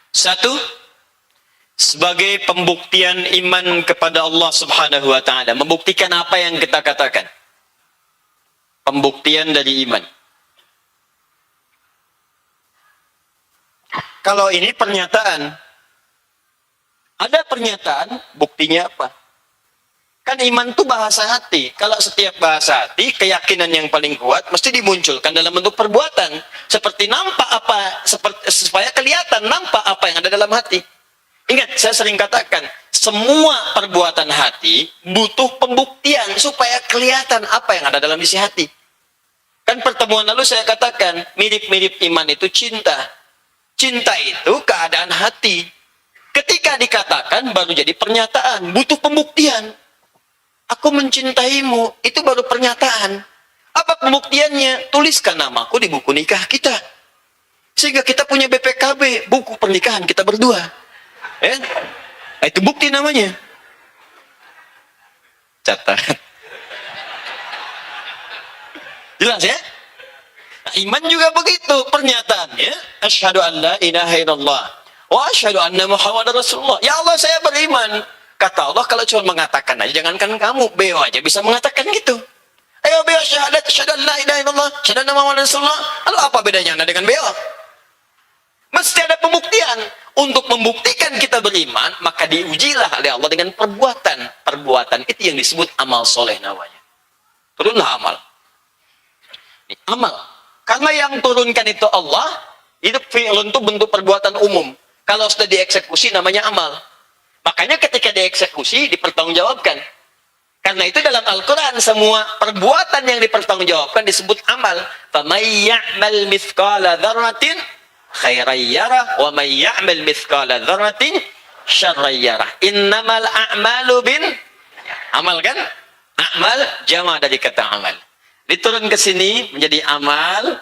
Satu, sebagai pembuktian iman kepada Allah Subhanahu wa taala, membuktikan apa yang kita katakan. Pembuktian dari iman. Kalau ini pernyataan, ada pernyataan, buktinya apa? Kan iman itu bahasa hati. Kalau setiap bahasa hati, keyakinan yang paling kuat mesti dimunculkan dalam bentuk perbuatan. Seperti nampak apa, supaya kelihatan nampak apa yang ada dalam hati. Ingat, saya sering katakan, semua perbuatan hati butuh pembuktian supaya kelihatan apa yang ada dalam isi hati. Kan pertemuan lalu saya katakan, mirip-mirip iman itu cinta. Cinta itu keadaan hati. Ketika dikatakan baru jadi pernyataan, butuh pembuktian. Aku mencintaimu, itu baru pernyataan. Apa pembuktiannya? Tuliskan namaku di buku nikah kita. Sehingga kita punya BPKB, buku pernikahan kita berdua. Itu bukti namanya. Catat. Jelas ya? Nah, iman juga begitu pernyataannya. Asyhadu an la ilaha illallah wa asyhadu anna Muhammadar Rasulullah. Ya Allah, saya beriman. Kata Allah, kalau cuma mengatakan aja, jangankan kamu, beo aja bisa mengatakan gitu. Ayo beo syahadat, asyhadu an la ilaha illallah, asyhadu anna Muhammadar Rasulullah. Lalu apa bedanya Anda dengan beo? Mesti ada pembuktian. Untuk membuktikan kita beriman, maka diujilah oleh Allah dengan perbuatan. Perbuatan itu yang disebut amal soleh namanya. Turunlah amal. Ini amal. Karena yang turunkan itu Allah, itu fi'lun itu bentuk perbuatan umum. Kalau sudah dieksekusi namanya amal. Makanya ketika dieksekusi dipertanggungjawabkan. Karena itu dalam Al-Quran semua perbuatan yang dipertanggungjawabkan disebut amal. فَمَنْ يَعْمَلْ مِثْقَالَ ذَرَّةٍ خَيْرًا يَرَهُ وَمَنْ يَعْمَلْ مِثْقَالَ ذَرَّةٍ شَرًّا يَرَهُ إِنَّمَا الْأَعْمَالُ amal kan? Amal jama dari kata amal. Diturun ke sini menjadi amal.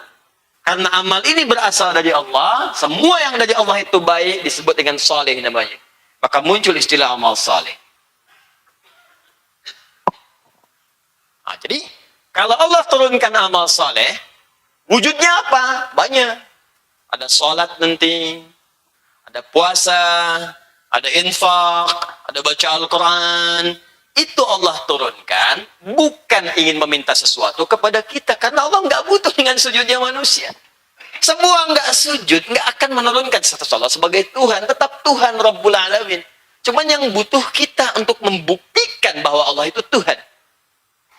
Karena amal ini berasal dari Allah, semua yang dari Allah itu baik disebut dengan saleh namanya. Maka muncul istilah amal saleh. Nah, jadi kalau Allah turunkan amal saleh, wujudnya apa? Banyak. Ada sholat nanti, ada puasa, ada infak, ada baca Al-Quran. Itu Allah turunkan bukan ingin meminta sesuatu kepada kita, karena Allah nggak butuh dengan sujudnya manusia. Semua nggak sujud nggak akan menurunkan status Allah sebagai Tuhan, tetap Tuhan Rabbul Alamin. Cuman yang butuh kita untuk membuktikan bahwa Allah itu Tuhan.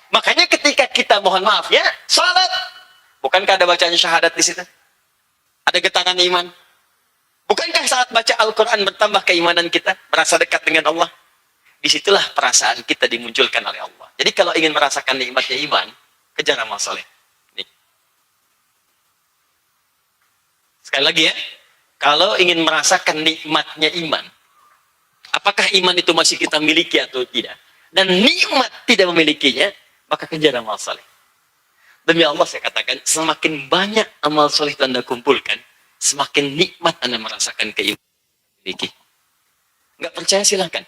Makanya ketika kita mohon maaf ya, salat, bukankah ada bacaan syahadat di situ? Ada getaran iman. Bukankah saat baca Al-Quran bertambah keimanan kita, merasa dekat dengan Allah? Disitulah perasaan kita dimunculkan oleh Allah. Jadi kalau ingin merasakan nikmatnya iman, kejar amal soleh. Nih. Sekali lagi ya, kalau ingin merasakan nikmatnya iman, apakah iman itu masih kita miliki atau tidak, dan nikmat tidak memilikinya, maka kejar amal soleh. Demi Allah saya katakan, semakin banyak amal soleh Anda kumpulkan, semakin nikmat Anda merasakan keimanan. Nggak percaya silahkan.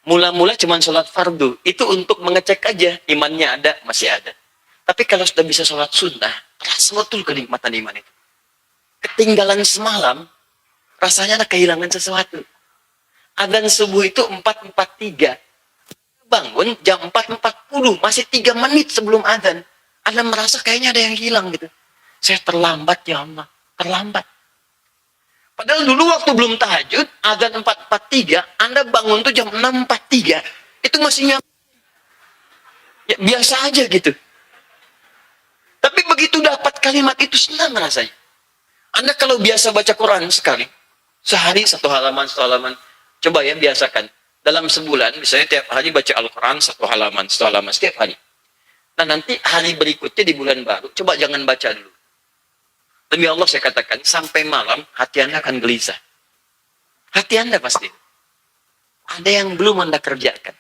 Mula-mula cuma sholat fardu, itu untuk mengecek aja imannya ada, masih ada. Tapi kalau sudah bisa sholat sunnah, terasa betul kenikmatan iman itu. Ketinggalan semalam, rasanya ada kehilangan sesuatu. Adzan subuh itu 4.43. Bangun jam 4.40, masih 3 menit sebelum adzan. Anda merasa kayaknya ada yang hilang gitu. Saya terlambat ya Allah, terlambat. Padahal dulu waktu belum tahajud, adzan 4.43, Anda bangun tuh jam 6.43. Itu masih ya, biasa aja gitu. Tapi begitu dapat kalimat itu senang rasanya. Anda kalau biasa baca Quran sekali, sehari satu halaman, coba ya biasakan. Dalam sebulan, misalnya tiap hari baca Al-Quran satu halaman, setiap hari. Nah nanti hari berikutnya di bulan baru, coba jangan baca dulu. Demi Allah saya katakan, sampai malam hati Anda akan gelisah. Hati Anda pasti. Ada yang belum Anda kerjakan.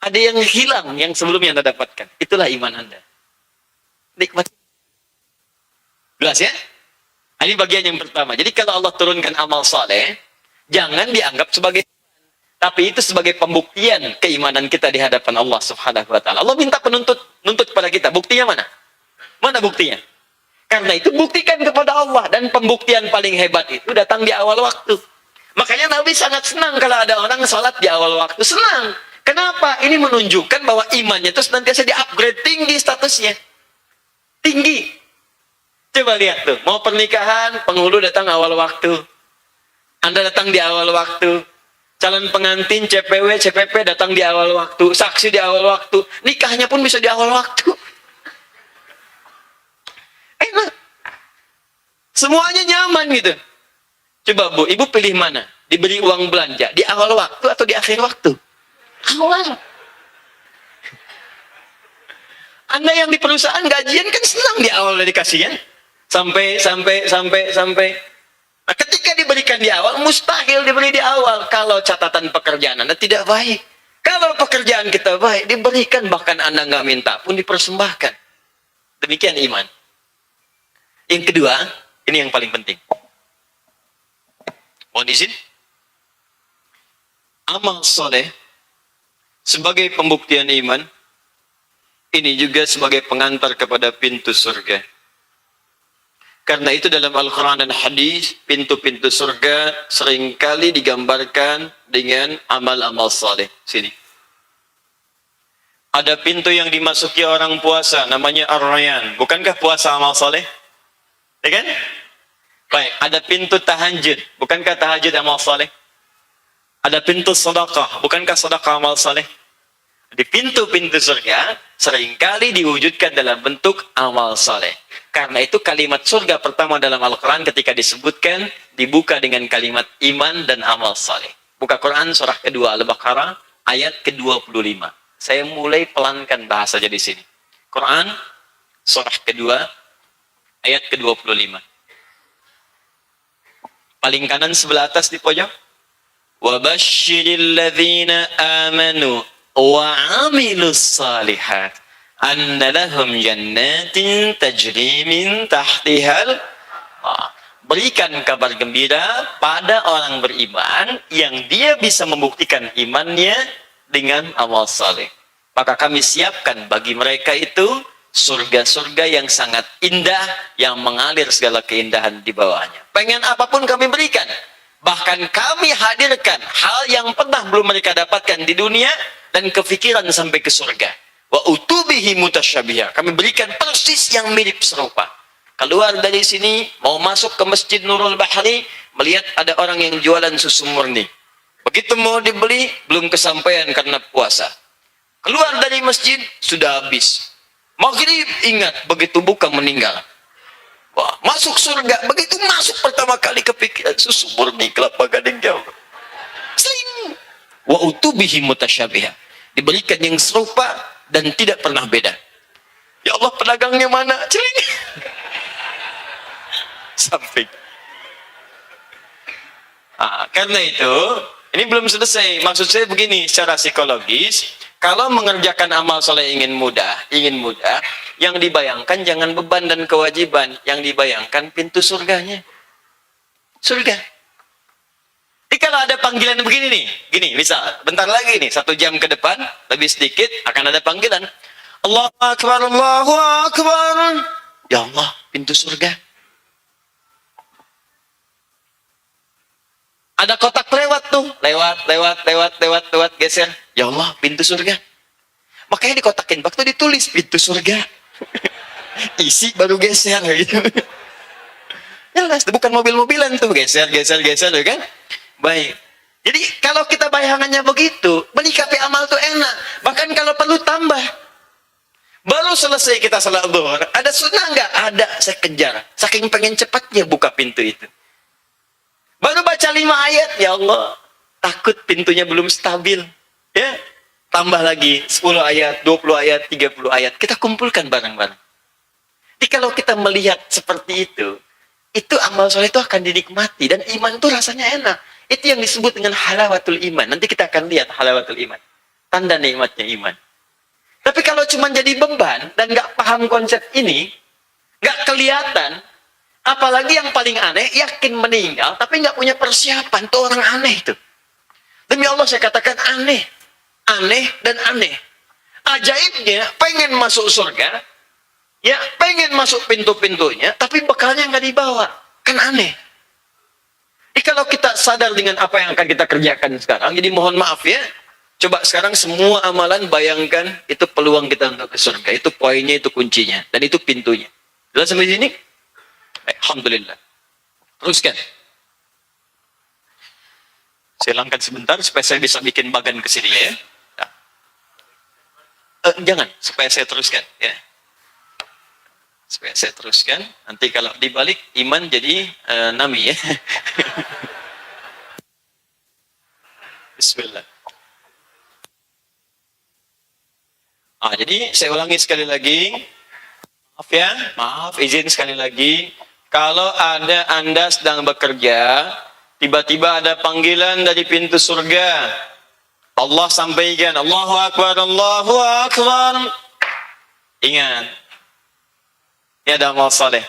Ada yang hilang yang sebelumnya Anda dapatkan. Itulah iman Anda. Nikmat. Jelas ya? Ini bagian yang pertama. Jadi kalau Allah turunkan amal saleh, jangan dianggap sebagai, tapi itu sebagai pembuktian keimanan kita di hadapan Allah Subhanahu wa taala. Allah minta nuntut kepada kita. Buktinya mana? Mana buktinya? Karena itu buktikan kepada Allah, dan pembuktian paling hebat itu datang di awal waktu. Makanya Nabi sangat senang kalau ada orang sholat di awal waktu. Senang. Kenapa? Ini menunjukkan bahwa imannya itu senantiasa di-upgrade, tinggi statusnya. Tinggi. Coba lihat tuh, mau pernikahan, penghulu datang awal waktu. Anda datang di awal waktu. Calon pengantin, CPW, CPP datang di awal waktu. Saksi di awal waktu. Nikahnya pun bisa di awal waktu. Enak. Semuanya nyaman gitu. Coba Bu, Ibu pilih mana? Diberi uang belanja di awal waktu atau di akhir waktu? Awal. Anda yang di perusahaan gajian kan senang di awal udah dikasih ya. Sampai. Nah, ketika diberikan di awal, mustahil diberi di awal kalau catatan pekerjaan Anda tidak baik. Kalau pekerjaan kita baik, diberikan, bahkan Anda nggak minta pun dipersembahkan. Demikian iman. Yang kedua, ini yang paling penting. Mohon izin. Amal soleh sebagai pembuktian iman, ini juga sebagai pengantar kepada pintu surga. Karena itu dalam Al-Quran dan hadis, pintu-pintu surga seringkali digambarkan dengan amal-amal saleh. Sini. Ada pintu yang dimasuki orang puasa, namanya Ar-Rayyan. Bukankah puasa amal saleh? Ya kan? Baik, ada pintu tahajud. Bukankah tahajud amal saleh? Ada pintu sedekah. Bukankah sedekah amal saleh? Di pintu-pintu surga seringkali diwujudkan dalam bentuk amal saleh. Karena itu kalimat surga pertama dalam Al-Quran ketika disebutkan, dibuka dengan kalimat iman dan amal saleh. Buka Quran surah kedua Al-Baqarah ayat ke-25. Saya mulai pelankan bahasanya di sini. Quran surah kedua ayat ke-25. Paling kanan sebelah atas di pojok. Wa basyiril ladzina amanu wa 'amilus shalihat anna lahum jannatin tajri min tahtihal. Berikan kabar gembira pada orang beriman yang dia bisa membuktikan imannya dengan amal saleh. Maka kami siapkan bagi mereka itu surga-surga yang sangat indah, yang mengalir segala keindahan di bawahnya. Pengen apapun kami berikan. Bahkan kami hadirkan hal yang pernah belum mereka dapatkan di dunia dan kefikiran sampai ke surga. Wa utubihi mutasyabiha. Kami berikan persis yang mirip serupa. Keluar dari sini, mau masuk ke Masjid Nurul Bahri, melihat ada orang yang jualan susu murni. Begitu mau dibeli, belum kesampaian karena puasa. Keluar dari masjid, sudah habis. Maghrib, ingat, begitu buka meninggal. Wah, masuk surga, begitu masuk pertama kali kepikiran susu murni kelapa gading jauh. Sing. Wa utubihi mutasyabiha. Diberikan yang serupa dan tidak pernah beda. Ya Allah, pedagangnya mana? Celing. Samping. Karena itu, ini belum selesai. Maksud saya begini, secara psikologis, kalau mengerjakan amal soleh ingin mudah, yang dibayangkan jangan beban dan kewajiban, yang dibayangkan pintu surganya. Surga. Jadi kalau ada panggilan begini nih, gini, misal, bentar lagi nih, 1 jam ke depan, lebih sedikit, akan ada panggilan. Allahu Akbar, Allahu Akbar. Ya Allah, pintu surga. Ada kotak lewat tuh, lewat, geser. Ya Allah, pintu surga. Makanya dikotakin, waktu ditulis pintu surga. Isi baru geser gitu. Jelas, bukan mobil-mobilan tuh, geser kan? Baik. Jadi kalau kita bayangannya begitu, menyikapi amal tuh enak. Bahkan kalau perlu tambah. Baru selesai kita salat zuhur, ada sunnah nggak? Ada, saya kejar. Saking pengen cepatnya buka pintu itu. Baru baca 5 ayat, ya Allah, takut pintunya belum stabil. Ya, tambah lagi 10 ayat, 20 ayat, 30 ayat. Kita kumpulkan bareng-bareng. Jadi kalau kita melihat seperti itu amal soleh itu akan dinikmati. Dan iman itu rasanya enak. Itu yang disebut dengan halawatul iman. Nanti kita akan lihat halawatul iman. Tanda nikmatnya iman. Tapi kalau cuma jadi beban dan nggak paham konsep ini, nggak kelihatan, apalagi yang paling aneh, yakin meninggal, tapi nggak punya persiapan. Itu orang aneh itu. Demi Allah saya katakan aneh. Aneh dan aneh. Ajaibnya, pengen masuk surga, ya pengen masuk pintu-pintunya, tapi bekalnya nggak dibawa. Kan aneh. Jadi kalau kita sadar dengan apa yang akan kita kerjakan sekarang, jadi mohon maaf ya, coba sekarang semua amalan bayangkan itu peluang kita untuk ke surga. Itu poinnya, itu kuncinya. Dan itu pintunya. Jelas sampai sini? Alhamdulillah. Teruskan. Saya langkan sebentar supaya saya bisa bikin bagan ke sini ya. Nah. Jangan, supaya saya teruskan ya. Supaya saya teruskan. Nanti kalau dibalik iman jadi nami ya. Bismillah. Jadi saya ulangi sekali lagi. Maaf ya, maaf, izin sekali lagi. Kalau ada Anda sedang bekerja, tiba-tiba ada panggilan dari pintu surga. Allah sampaikan, Allahu Akbar, Allahu Akbar. Ingat, ini ada amal saleh.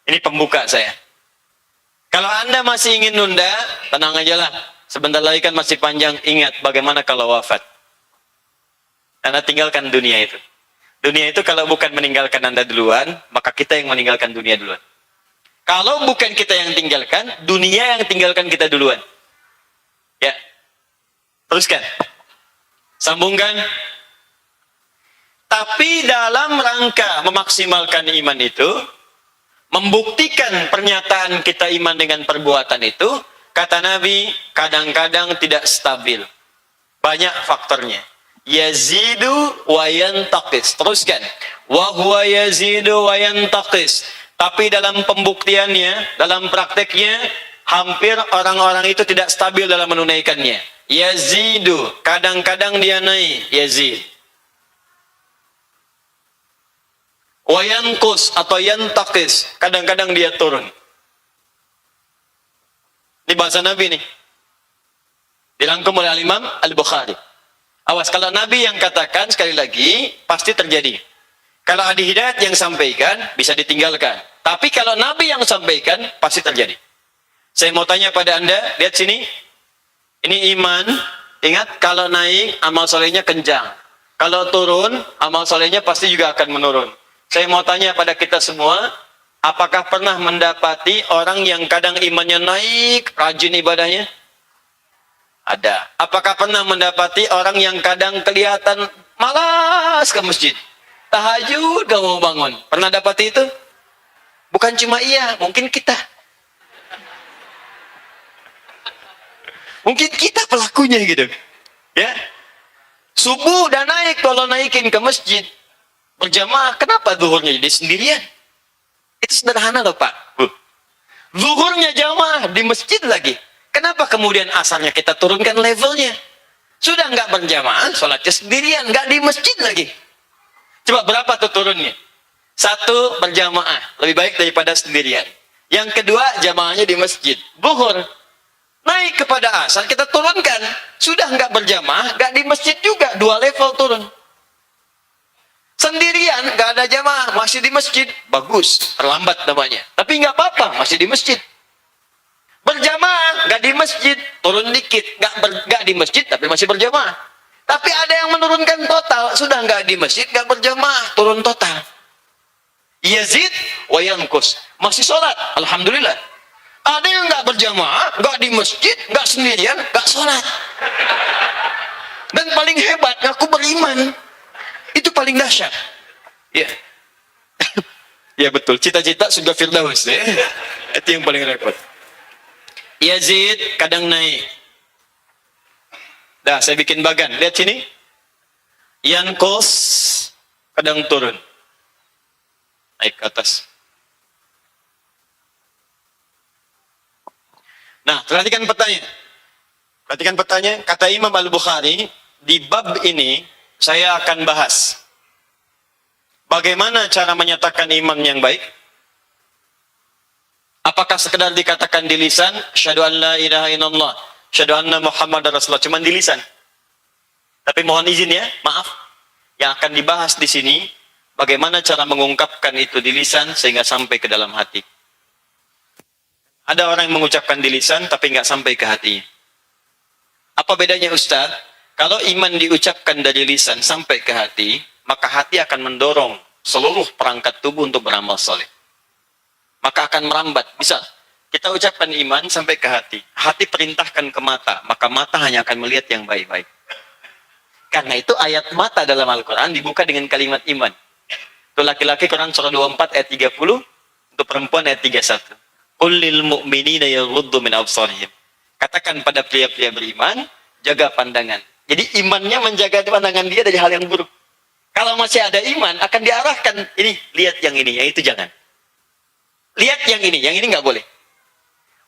Ini pembuka saya. Kalau Anda masih ingin nunda, tenang aja lah. Sebentar lagi kan masih panjang. Ingat, bagaimana kalau wafat? Anda tinggalkan dunia itu. Dunia itu kalau bukan meninggalkan Anda duluan, maka kita yang meninggalkan dunia duluan. Kalau bukan kita yang tinggalkan, dunia yang tinggalkan kita duluan. Ya. Teruskan. Sambungkan. Tapi dalam rangka memaksimalkan iman itu, membuktikan pernyataan kita iman dengan perbuatan itu, kata Nabi, kadang-kadang tidak stabil. Banyak faktornya. Yazidu wa yantaqis. Teruskan. Wa huwa yazidu wa yantaqis. Tapi dalam pembuktiannya, dalam prakteknya, hampir orang-orang itu tidak stabil dalam menunaikannya. Yazidu, kadang-kadang dia naik, yazid. Wa yanqus atau yantaqis, kadang-kadang dia turun. Ini bahasa Nabi nih. Dirangkum oleh Al-Imam Al-Bukhari. Awas, kalau Nabi yang katakan sekali lagi, pasti terjadi. Kalau Adi Hidayat yang sampaikan, bisa ditinggalkan. Tapi kalau Nabi yang sampaikan, pasti terjadi. Saya mau tanya pada Anda, lihat sini. Ini iman. Ingat, kalau naik, amal solehnya kencang. Kalau turun, amal solehnya pasti juga akan menurun. Saya mau tanya pada kita semua, apakah pernah mendapati orang yang kadang imannya naik, rajin ibadahnya? Ada. Apakah pernah mendapati orang yang kadang kelihatan malas ke masjid? Tahajud gak mau bangun. Pernah dapati itu? Bukan cuma iya, mungkin kita. Mungkin kita pelakunya gitu. Ya. Subuh udah naik, kalau naikin ke masjid berjamaah, kenapa zuhurnya jadi sendirian? Itu sederhana loh Pak. Zuhurnya jamaah di masjid lagi. Kenapa kemudian asarnya kita turunkan levelnya? Sudah nggak berjamaah, sholatnya sendirian, nggak di masjid lagi. Coba berapa tuh turunnya? 1, berjamaah, lebih baik daripada sendirian. Yang kedua, jamaahnya di masjid. Zuhur, naik kepada asar, kita turunkan. Sudah nggak berjamaah, nggak di masjid juga, 2 level turun. Sendirian, nggak ada jamaah, masih di masjid, bagus, terlambat namanya. Tapi nggak apa-apa, masih di masjid. Berjamaah, nggak di masjid, turun dikit, nggak di masjid tapi masih berjamaah. Tapi ada yang menurunkan total, sudah nggak di masjid, nggak berjamaah, turun total. Yazid wa yankus, masih sholat, alhamdulillah. Ada yang nggak berjamaah, nggak di masjid, nggak sendirian, nggak sholat. Dan paling hebat, ngaku beriman. Itu paling dahsyat. Ya, ya betul. Cita-cita surga Firdaus. Ya. Itu yang paling repot. Yazid kadang naik. Dah, saya bikin bagan. Lihat sini. Yankos kadang turun. Naik ke atas. Nah, perhatikan petanya. Perhatikan petanya. Kata Imam Al-Bukhari, di bab ini saya akan bahas bagaimana cara menyatakan iman yang baik. Apakah sekedar dikatakan di lisan, syahadu an la ilaha illallah, syahadu anna Muhammad Rasulullah, cuma di lisan. Tapi mohon izin ya, maaf. Yang akan dibahas di sini, bagaimana cara mengungkapkan itu di lisan sehingga sampai ke dalam hati. Ada orang yang mengucapkan di lisan tapi nggak sampai ke hatinya. Apa bedanya Ustaz? Kalau iman diucapkan dari lisan sampai ke hati, maka hati akan mendorong seluruh perangkat tubuh untuk beramal soleh. Maka akan merambat. Bisa kita ucapkan iman sampai ke hati. Hati perintahkan ke mata, maka mata hanya akan melihat yang baik-baik. Karena itu ayat mata dalam Al-Quran dibuka dengan kalimat iman. Itu laki-laki Quran surah 24 ayat 30, untuk perempuan ayat 31. Qul lil mu'minina yaghuddu min absarihim. Katakan pada pria-pria beriman, jaga pandangan. Jadi imannya menjaga pandangan dia dari hal yang buruk. Kalau masih ada iman, akan diarahkan. Ini, lihat yang ini, yang itu jangan. Lihat yang ini nggak boleh.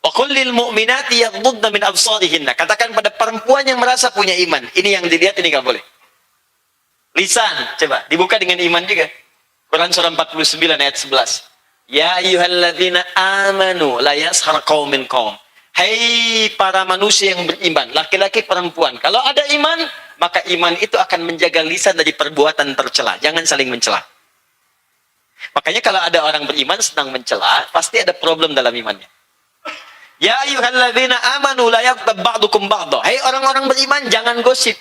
Wa qul lil mu'minati yaghuddna min absarihinna. Katakan pada perempuan yang merasa punya iman, ini yang dilihat, ini nggak boleh. Lisan, coba dibuka dengan iman juga. Quran surah 49 ayat 11. Ya ayyuhalladzina amanu la yashar qaumin qaum. Hai para manusia yang beriman, laki-laki perempuan. Kalau ada iman, maka iman itu akan menjaga lisan dari perbuatan tercela. Jangan saling mencela. Makanya kalau ada orang beriman sedang mencela, pasti ada problem dalam imannya. Ya ayyuhalladzina amanu la yaghtab ba'dukum ba'dha. Hai orang-orang beriman, jangan gosip.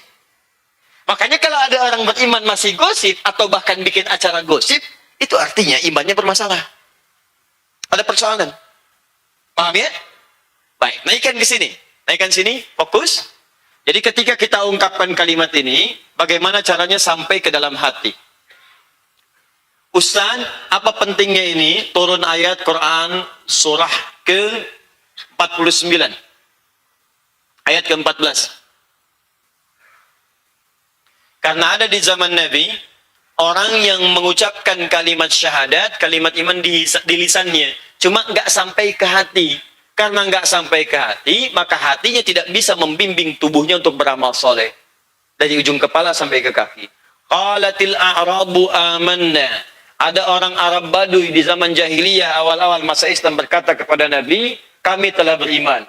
Makanya kalau ada orang beriman masih gosip atau bahkan bikin acara gosip, itu artinya imannya bermasalah. Ada persoalan. Paham ya? Baik, naikkan ke sini. Naikkan sini, fokus. Jadi ketika kita ungkapkan kalimat ini, bagaimana caranya sampai ke dalam hati? Ustaz, apa pentingnya ini? Turun ayat Quran surah ke-49. Ayat ke-14. Karena ada di zaman Nabi, orang yang mengucapkan kalimat syahadat, kalimat iman di lisannya, cuma nggak sampai ke hati. Karena nggak sampai ke hati, maka hatinya tidak bisa membimbing tubuhnya untuk beramal soleh. Dari ujung kepala sampai ke kaki. Qalatil a'rabu amanna. Ada orang Arab Baduy di zaman jahiliyah awal-awal masa Islam berkata kepada Nabi, kami telah beriman.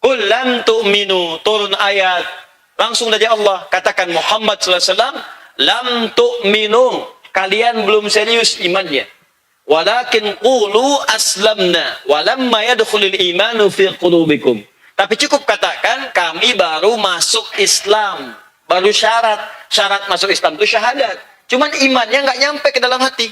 Qul lam tu'minu, turun ayat. Langsung dari Allah, katakan Muhammad SAW, lam tu'minu, kalian belum serius imannya. Walakin qulu aslamna walamma yadkhulul imanu fi qulubikum. Tapi cukup katakan kami baru masuk Islam, baru syarat masuk Islam itu syahadat. Cuman imannya nggak nyampe ke dalam hati.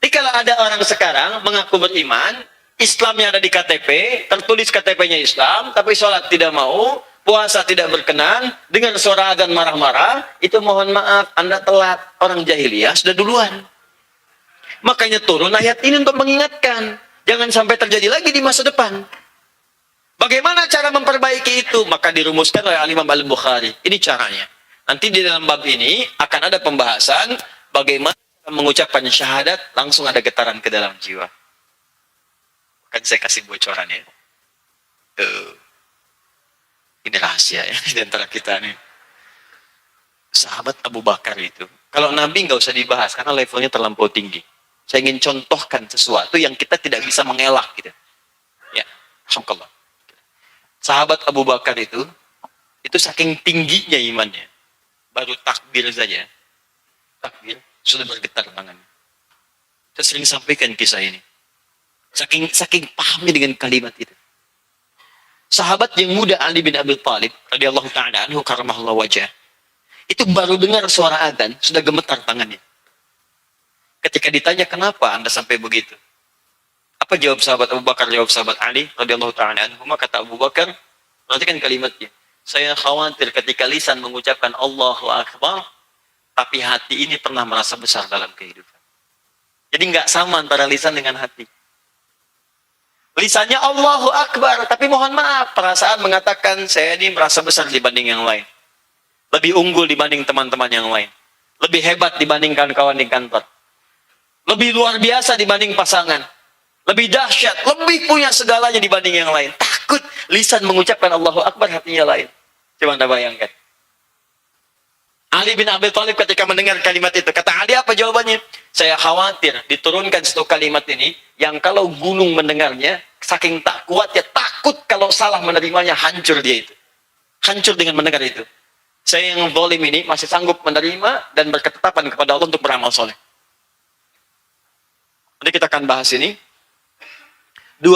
Jadi kalau ada orang sekarang mengaku beriman, Islamnya ada di KTP, tertulis KTP-nya Islam, tapi sholat tidak mau, puasa tidak berkenan, dengan suara adzan marah-marah, itu mohon maaf, Anda telat. Orang jahiliyah sudah duluan. Makanya turun ayat ini untuk mengingatkan. Jangan sampai terjadi lagi di masa depan. Bagaimana cara memperbaiki itu? Maka dirumuskan oleh Imam Al-Bukhari. Ini caranya. Nanti di dalam bab ini akan ada pembahasan bagaimana mengucapkan syahadat langsung ada getaran ke dalam jiwa. Kan saya kasih bocoran ya. Tuh. Ini rahasia ya di antara kita nih. Sahabat Abu Bakar itu. Kalau Nabi nggak usah dibahas karena levelnya terlampau tinggi. Saya ingin contohkan sesuatu yang kita tidak bisa mengelak gitu. Ya, alhamdulillah. Sahabat Abu Bakar itu saking tingginya imannya. Baru takbir saja. Takbir sudah bergetar tangannya. Saya sering sampaikan kisah ini. Saking pahamnya dengan kalimat itu. Sahabat yang muda Ali bin Abi Thalib radhiyallahu taala anhu karramallahu wajhah. Itu baru dengar suara adzan sudah gemetar tangannya. Ketika ditanya kenapa Anda sampai begitu? Apa jawab sahabat Abu Bakar, jawab sahabat Ali radhiyallahu taala anhu? Kata Abu Bakar, perhatikan kalimatnya. Saya khawatir ketika lisan mengucapkan Allahu Akbar, tapi hati ini pernah merasa besar dalam kehidupan. Jadi nggak sama antara lisan dengan hati. Lisannya Allahu Akbar, tapi mohon maaf, perasaan mengatakan saya ini merasa besar dibanding yang lain. Lebih unggul dibanding teman-teman yang lain. Lebih hebat dibandingkan kawan di kantor. Lebih luar biasa dibanding pasangan. Lebih dahsyat, lebih punya segalanya dibanding yang lain. Takut lisan mengucapkan Allahu Akbar, hatinya lain. Coba Anda bayangkan. Ali bin Abi Thalib ketika mendengar kalimat itu, kata Ali apa jawabannya? Saya khawatir diturunkan satu kalimat ini, yang kalau gunung mendengarnya, saking tak kuat ya, takut kalau salah menerimanya, hancur dia itu. Hancur dengan mendengar itu. Saya yang zalim ini masih sanggup menerima dan berketetapan kepada Allah untuk beramal soleh. Nanti kita akan bahas ini. 2,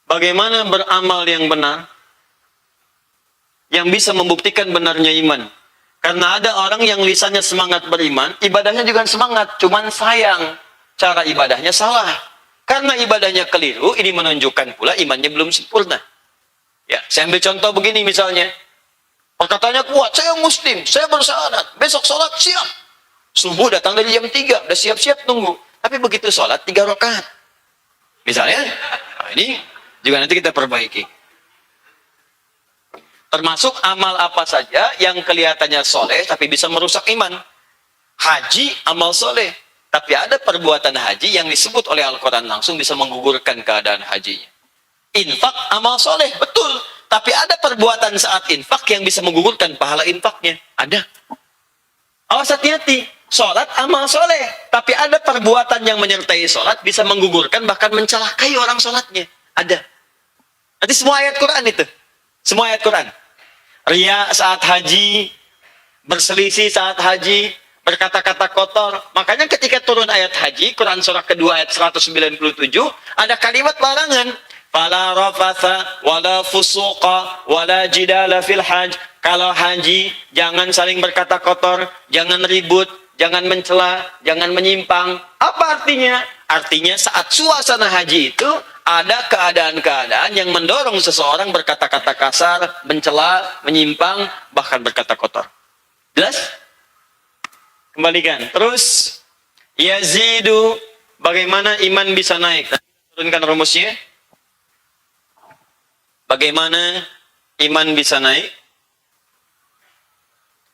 bagaimana beramal yang benar, yang bisa membuktikan benarnya iman. Karena ada orang yang lisannya semangat beriman, ibadahnya juga semangat, cuman sayang cara ibadahnya salah. Karena ibadahnya keliru, ini menunjukkan pula imannya belum sempurna. Ya, saya ambil contoh begini misalnya. Perkataannya kuat, saya muslim, saya bersyahadat, besok sholat siap. Subuh datang dari jam 3, udah siap-siap tunggu. Tapi begitu sholat 3 rakaat. Misalnya, nah ini juga nanti kita perbaiki. Termasuk amal apa saja yang kelihatannya soleh tapi bisa merusak iman. Haji amal soleh, tapi ada perbuatan haji yang disebut oleh Al-Quran langsung bisa menggugurkan keadaan hajinya. Infak amal soleh, betul. Tapi ada perbuatan saat infak yang bisa menggugurkan pahala infaknya. Ada. Awas hati-hati. Sholat amal soleh. Tapi ada perbuatan yang menyertai sholat bisa menggugurkan bahkan mencelakai orang sholatnya. Ada. Nanti semua ayat Quran itu. Semua ayat Quran. Ria saat haji, berselisih saat haji, berkata-kata kotor. Makanya ketika turun ayat haji, Quran surah kedua ayat 197, ada kalimat larangan. Fala rafatha, wala fusuqa, wala jidala fil hajj. Kalau haji, jangan saling berkata kotor, jangan ribut, jangan mencela, jangan menyimpang. Apa artinya? Artinya saat suasana haji itu, ada keadaan-keadaan yang mendorong seseorang berkata-kata kasar, mencela, menyimpang, bahkan berkata kotor. Jelas? Kembalikan. Terus, yazidu, bagaimana iman bisa naik? Turunkan rumusnya. Bagaimana iman bisa naik?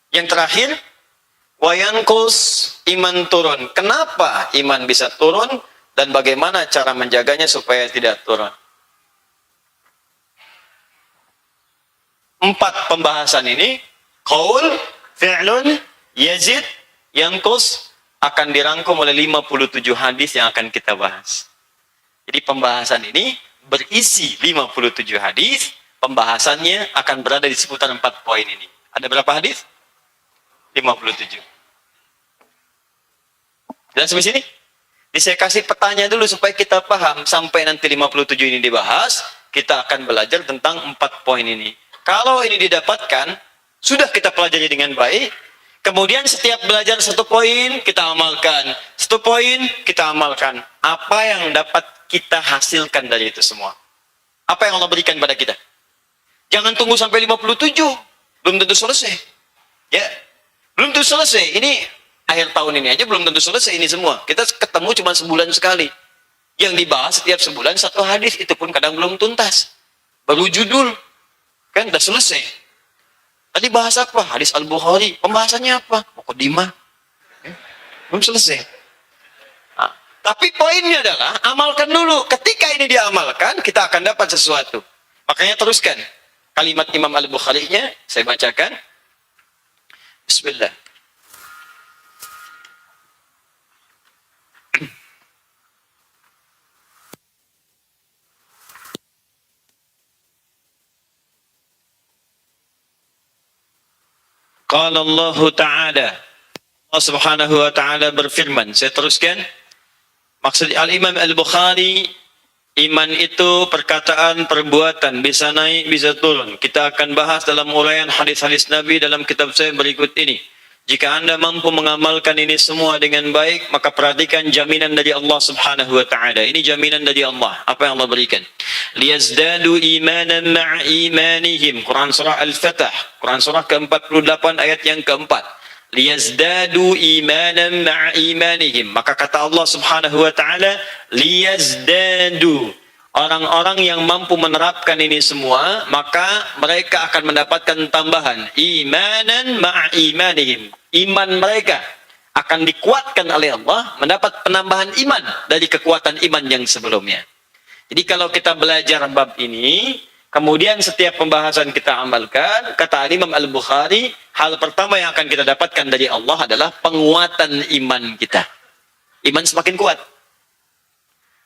Yang terakhir, wayankus, iman turun. Kenapa iman bisa turun? Dan bagaimana cara menjaganya supaya tidak turun? 4 pembahasan ini, qaul, fi'lun, yazid, yankus, akan dirangkum oleh 57 hadis yang akan kita bahas. Jadi pembahasan ini berisi 57 hadis, pembahasannya akan berada di seputar 4 poin ini. Ada berapa hadis? 57. Jelas sampai sini? Saya kasih petanya dulu supaya kita paham. Sampai nanti 57 ini dibahas, kita akan belajar tentang 4 poin ini. Kalau ini didapatkan, sudah kita pelajari dengan baik. Kemudian setiap belajar 1 poin, kita amalkan. 1 poin, kita amalkan. Apa yang dapat kita hasilkan dari itu semua? Apa yang Allah berikan pada kita? Jangan tunggu sampai 57. Belum tentu selesai. Ya, belum tentu selesai. Ini akhir tahun ini aja belum tentu selesai ini semua. Kita ketemu cuma sebulan sekali. Yang dibahas setiap sebulan 1 hadis, itu pun kadang belum tuntas. Baru judul. Kan udah selesai. Tadi bahas apa? Hadis Al-Bukhari. Pembahasannya apa? Muqaddimah. Belum selesai. Nah, tapi poinnya adalah, amalkan dulu. Ketika ini diamalkan, kita akan dapat sesuatu. Makanya teruskan. Kalimat Imam Al-Bukhari-nya, saya bacakan. Bismillah. Qala Allah Ta'ala, Allah Subhanahu wa Ta'ala berfirman. Saya teruskan. Maksud Al-Imam Al-Bukhari Iman itu perkataan, perbuatan, bisa naik, bisa turun. Kita akan bahas dalam uraian hadis-hadis Nabi dalam kitab saya berikut ini. Jika Anda mampu mengamalkan ini semua dengan baik, maka perhatikan jaminan dari Allah Subhanahu wa taala. Ini jaminan dari Allah. Apa yang Allah berikan? Liyazdadu imanan ma'a imanihim. Quran surah Al-Fatah. Quran surah ke-48 ayat yang keempat. Liyazdadu imanan ma'a imanihim. Maka kata Allah Subhanahu wa taala, liyazdadu. Orang-orang yang mampu menerapkan ini semua, maka mereka akan mendapatkan tambahan imanan ma'a imanihim. Iman mereka akan dikuatkan oleh Allah, mendapat penambahan iman dari kekuatan iman yang sebelumnya. Jadi kalau kita belajar bab ini, kemudian setiap pembahasan kita amalkan, kata Imam Al-Bukhari, hal pertama yang akan kita dapatkan dari Allah adalah penguatan iman kita. Iman semakin kuat.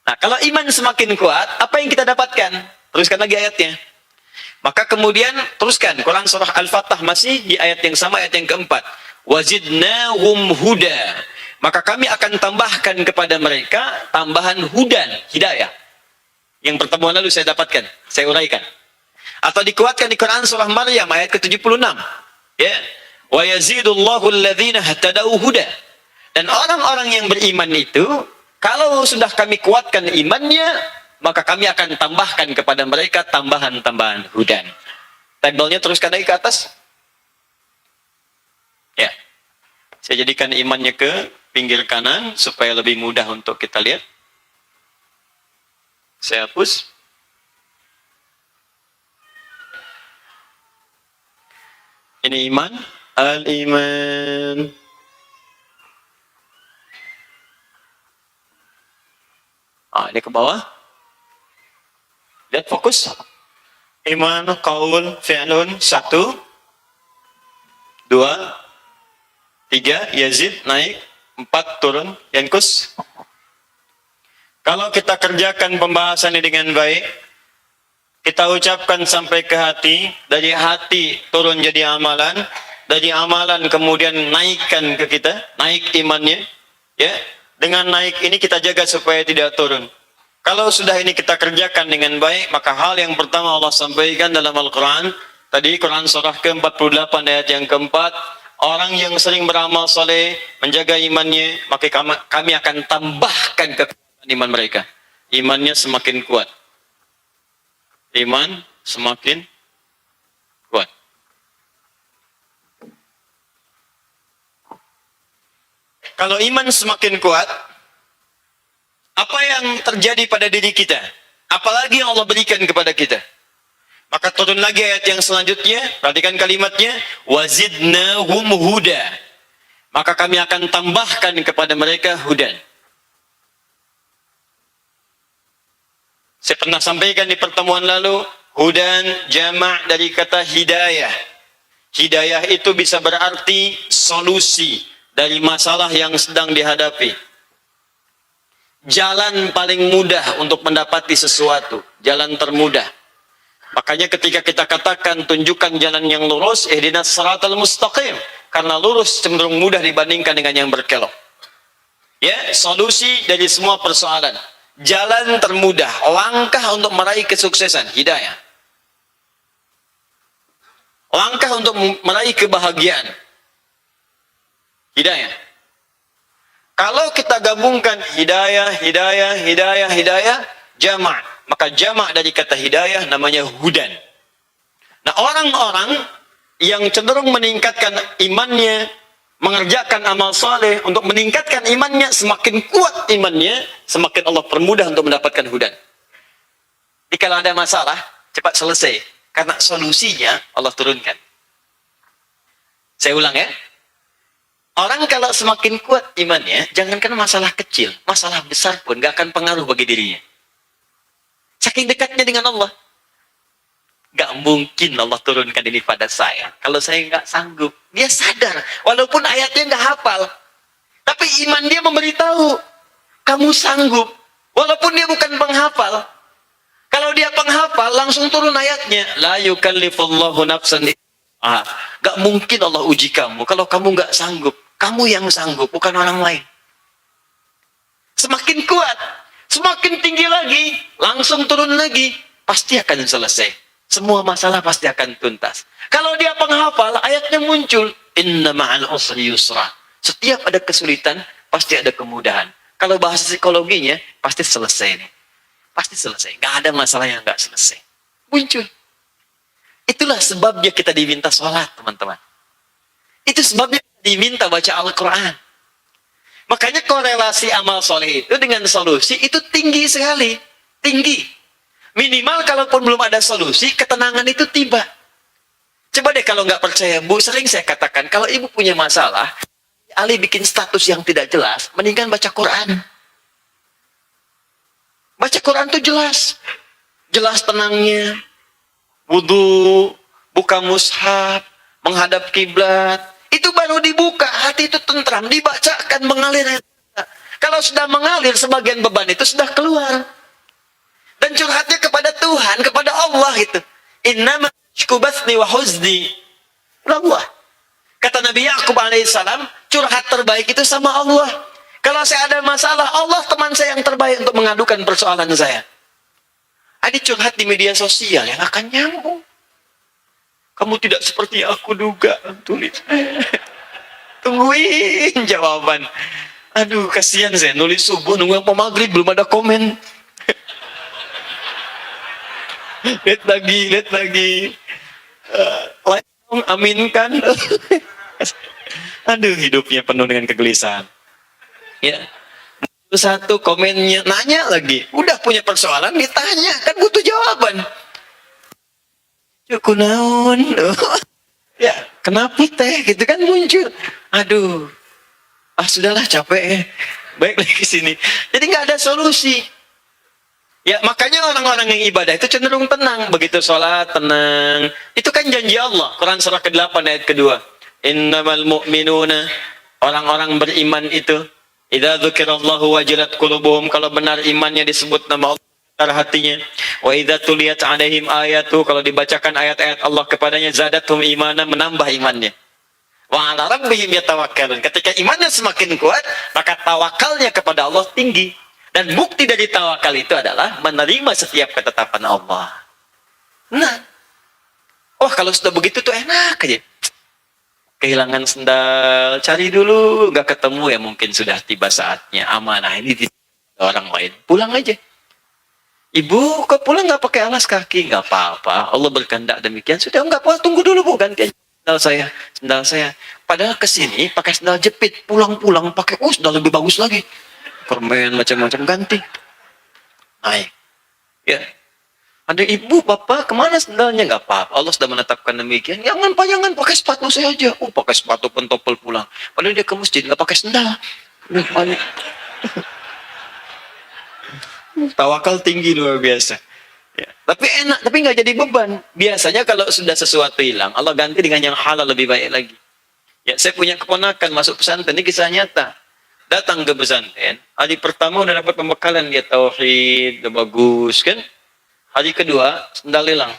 Nah, kalau iman semakin kuat, apa yang kita dapatkan? Teruskan lagi ayatnya. Maka kemudian teruskan, Quran surah Al-Fatah masih di ayat yang sama, ayat yang keempat. Wazidnahum huda. Maka kami akan tambahkan kepada mereka tambahan hudan, hidayah. Yang pertemuan lalu saya dapatkan, saya uraikan. Atau dikuatkan di Quran surah Maryam ayat ke-76. Ya. Wa yazidullahu alladhina hatadau huda. Dan orang-orang yang beriman itu, kalau sudah kami kuatkan imannya, maka kami akan tambahkan kepada mereka tambahan-tambahan hudan. Tabelnya teruskan lagi ke atas. Ya. Saya jadikan imannya ke pinggir kanan supaya lebih mudah untuk kita lihat. Saya hapus. Ini iman. Al-iman. Ini ke bawah. Lihat fokus. Iman, qaul, fi'lun. 1, 2, 3, yazid, naik. 4, turun, yankus. Kalau kita kerjakan pembahasan ini dengan baik, kita ucapkan sampai ke hati, dari hati turun jadi amalan, dari amalan kemudian naikkan ke kita, naik imannya, ya. Dengan naik ini kita jaga supaya tidak turun. Kalau sudah ini kita kerjakan dengan baik, maka hal yang pertama Allah sampaikan dalam Al-Quran, tadi Quran surah ke-48 ayat yang keempat, orang yang sering beramal saleh, menjaga imannya, maka kami akan tambahkan kekuatan iman mereka. Imannya semakin kuat. Iman semakin kuat. Kalau iman semakin kuat, apa yang terjadi pada diri kita? Apalagi yang Allah berikan kepada kita? Maka turun lagi ayat yang selanjutnya, perhatikan kalimatnya, wazidnahum huda. Maka kami akan tambahkan kepada mereka hudan. Saya pernah sampaikan di pertemuan lalu, hudan jamak dari kata hidayah. Hidayah itu bisa berarti solusi dari masalah yang sedang dihadapi. Jalan paling mudah untuk mendapati sesuatu, jalan termudah. Makanya ketika kita katakan tunjukkan jalan yang lurus, ihdinas siratal mustaqim, karena lurus cenderung mudah dibandingkan dengan yang berkelok. Ya, solusi dari semua persoalan. Jalan termudah, langkah untuk meraih kesuksesan, hidayah. Langkah untuk meraih kebahagiaan, hidayah. Kalau kita gabungkan hidayah, jamak, maka jamak dari kata hidayah namanya hudan. Nah, orang-orang yang cenderung meningkatkan imannya, mengerjakan amal saleh untuk meningkatkan imannya, semakin kuat imannya, semakin Allah permudah untuk mendapatkan hudan. Jadi kalau ada masalah, cepat selesai. Karena solusinya Allah turunkan. Saya ulang ya. Orang kalau semakin kuat imannya, jangankan masalah kecil, masalah besar pun gak akan pengaruh bagi dirinya. Saking dekatnya dengan Allah. Gak mungkin Allah turunkan ini pada saya. Kalau saya gak sanggup. Dia sadar, walaupun ayatnya gak hafal. Tapi iman dia memberitahu, kamu sanggup. Walaupun dia bukan penghafal. Kalau dia penghafal, langsung turun ayatnya. La yukallifullahu nafsan. Gak mungkin Allah uji kamu kalau kamu gak sanggup. Kamu yang sanggup, bukan orang lain. Semakin kuat, Semakin tinggi lagi, langsung turun lagi, pasti akan selesai. Semua masalah pasti akan tuntas. Kalau dia penghafal, ayatnya muncul, inna ma'al usri yusra. Setiap ada kesulitan, pasti ada kemudahan. Kalau bahasa psikologinya, pasti selesai nih. Pasti selesai. Gak ada masalah yang gak selesai. Muncul. Itulah sebabnya kita diminta sholat, teman-teman. Itu sebabnya kita diminta baca Al-Quran. Makanya korelasi amal soleh itu dengan solusi itu tinggi sekali. Tinggi. Minimal kalaupun belum ada solusi, ketenangan itu tiba. Coba deh kalau nggak percaya, Bu, sering saya katakan, kalau ibu punya masalah, alih bikin status yang tidak jelas, mendingan baca Quran. Baca Quran tuh jelas. Jelas tenangnya. Wudhu, buka mushaf, menghadap kiblat. Itu baru dibuka, hati itu tentram, dibacakan, mengalir. Kalau sudah mengalir, sebagian beban itu sudah keluar. Dan curhatnya kepada Tuhan, kepada Allah itu. Innama shkubathni wa huzni. Allah. Kata Nabi Ya'qub alaihissalam, curhat terbaik itu sama Allah. Kalau saya ada masalah, Allah teman saya yang terbaik untuk mengadukan persoalan saya. Ada curhat di media sosial yang akan nyambung. Kamu tidak seperti aku duga, tulis. Tungguin jawaban. Aduh, kasihan saya nulis subuh, nunggu sampai maghrib belum ada komen. Lihat lagi. Aminkan. Aduh, hidupnya penuh dengan kegelisahan. Ya. Satu komennya, nanya lagi. Udah punya persoalan, ditanya. Kan butuh jawaban. Cukup naon. Ya, kenapa teh? Gitu kan muncul. Aduh. Sudahlah, capek. Baik lagi ke sini. Jadi nggak ada solusi. Ya, makanya orang-orang yang ibadah itu cenderung tenang. Begitu sholat, tenang. Itu kan janji Allah. Quran surah ke-8 ayat kedua. Innamal mu'minuna. Orang-orang beriman itu. Idza dzukirallahu wajilat qulubuhum. Kalau benar imannya disebut nama Allah hatinya. Wa idza tuliyat alaihim ayatu. Kalau dibacakan ayat-ayat Allah kepadanya. Zadathum imana. Menambah imannya. Wa ala rabbihim yatawakkalun. Ketika imannya semakin kuat. Maka tawakalnya kepada Allah tinggi. Dan bukti dari tawakal itu adalah menerima setiap ketetapan Allah. Nah, kalau sudah begitu tuh enak aja. Kehilangan sendal, cari dulu, nggak ketemu ya mungkin sudah tiba saatnya. Amanah ini di orang lain. Pulang aja. Ibu, kok pulang nggak pakai alas kaki? Nggak apa-apa. Allah berkehendak demikian. Sudah nggak apa, tunggu dulu Bu, ganti aja sendal saya. Padahal kesini pakai sendal jepit, pulang-pulang pakai sendal lebih bagus lagi. Permen macam-macam ganti. Naik. Ya. Ada ibu, bapak, kemana sendalnya? Nggak apa-apa. Allah sudah menetapkan demikian. Jangan, pakai sepatu saya aja. Pakai sepatu pentopel pulang. Padahal dia ke masjid nggak pakai sendal. Tawakal tinggi luar biasa. Ya. Tapi enak, tapi nggak jadi beban. Biasanya kalau sudah sesuatu hilang, Allah ganti dengan yang halal lebih baik lagi. Ya, saya punya keponakan masuk pesantren, ini kisah nyata. Datang ke pesantren, hari pertama udah dapat pembekalan, dia tauhid, udah bagus kan. Hari kedua, sendal hilang.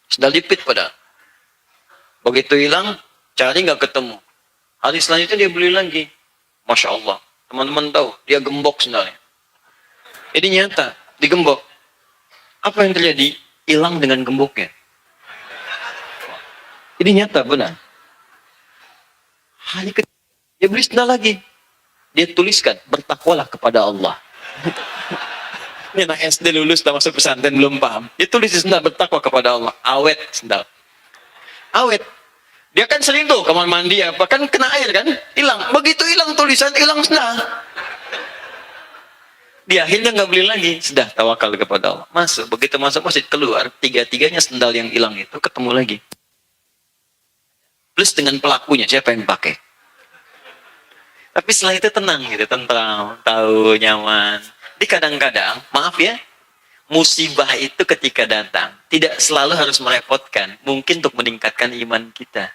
Sendal jepit padahal. Begitu hilang, cari nggak ketemu. Hari selanjutnya dia beli lagi. Masya Allah. Teman-teman tahu, dia gembok sendalnya. Ini nyata, digembok. Apa yang terjadi? Hilang dengan gemboknya. Ini nyata, benar. Hari kedua, dia beli sendal lagi. Dia tuliskan, bertakwalah kepada Allah. Ini anak SD lulus, sudah masuk pesantren, belum paham. Dia tulis di sendal, bertakwa kepada Allah. Awet sendal. Awet. Dia kan sering tuh, kamar mandi apa, kan kena air kan? Hilang. Begitu hilang tulisan, hilang sendal. Dia akhirnya nggak beli lagi. Sudah, tawakal kepada Allah. Masuk. Begitu masuk masjid, keluar. Tiga-tiganya sendal yang hilang itu ketemu lagi. Plus dengan pelakunya, siapa yang pakai? Tapi setelah itu tenang gitu, tentram, tahu, nyaman. Di kadang-kadang, maaf ya, musibah itu ketika datang, tidak selalu harus merepotkan. Mungkin untuk meningkatkan iman kita.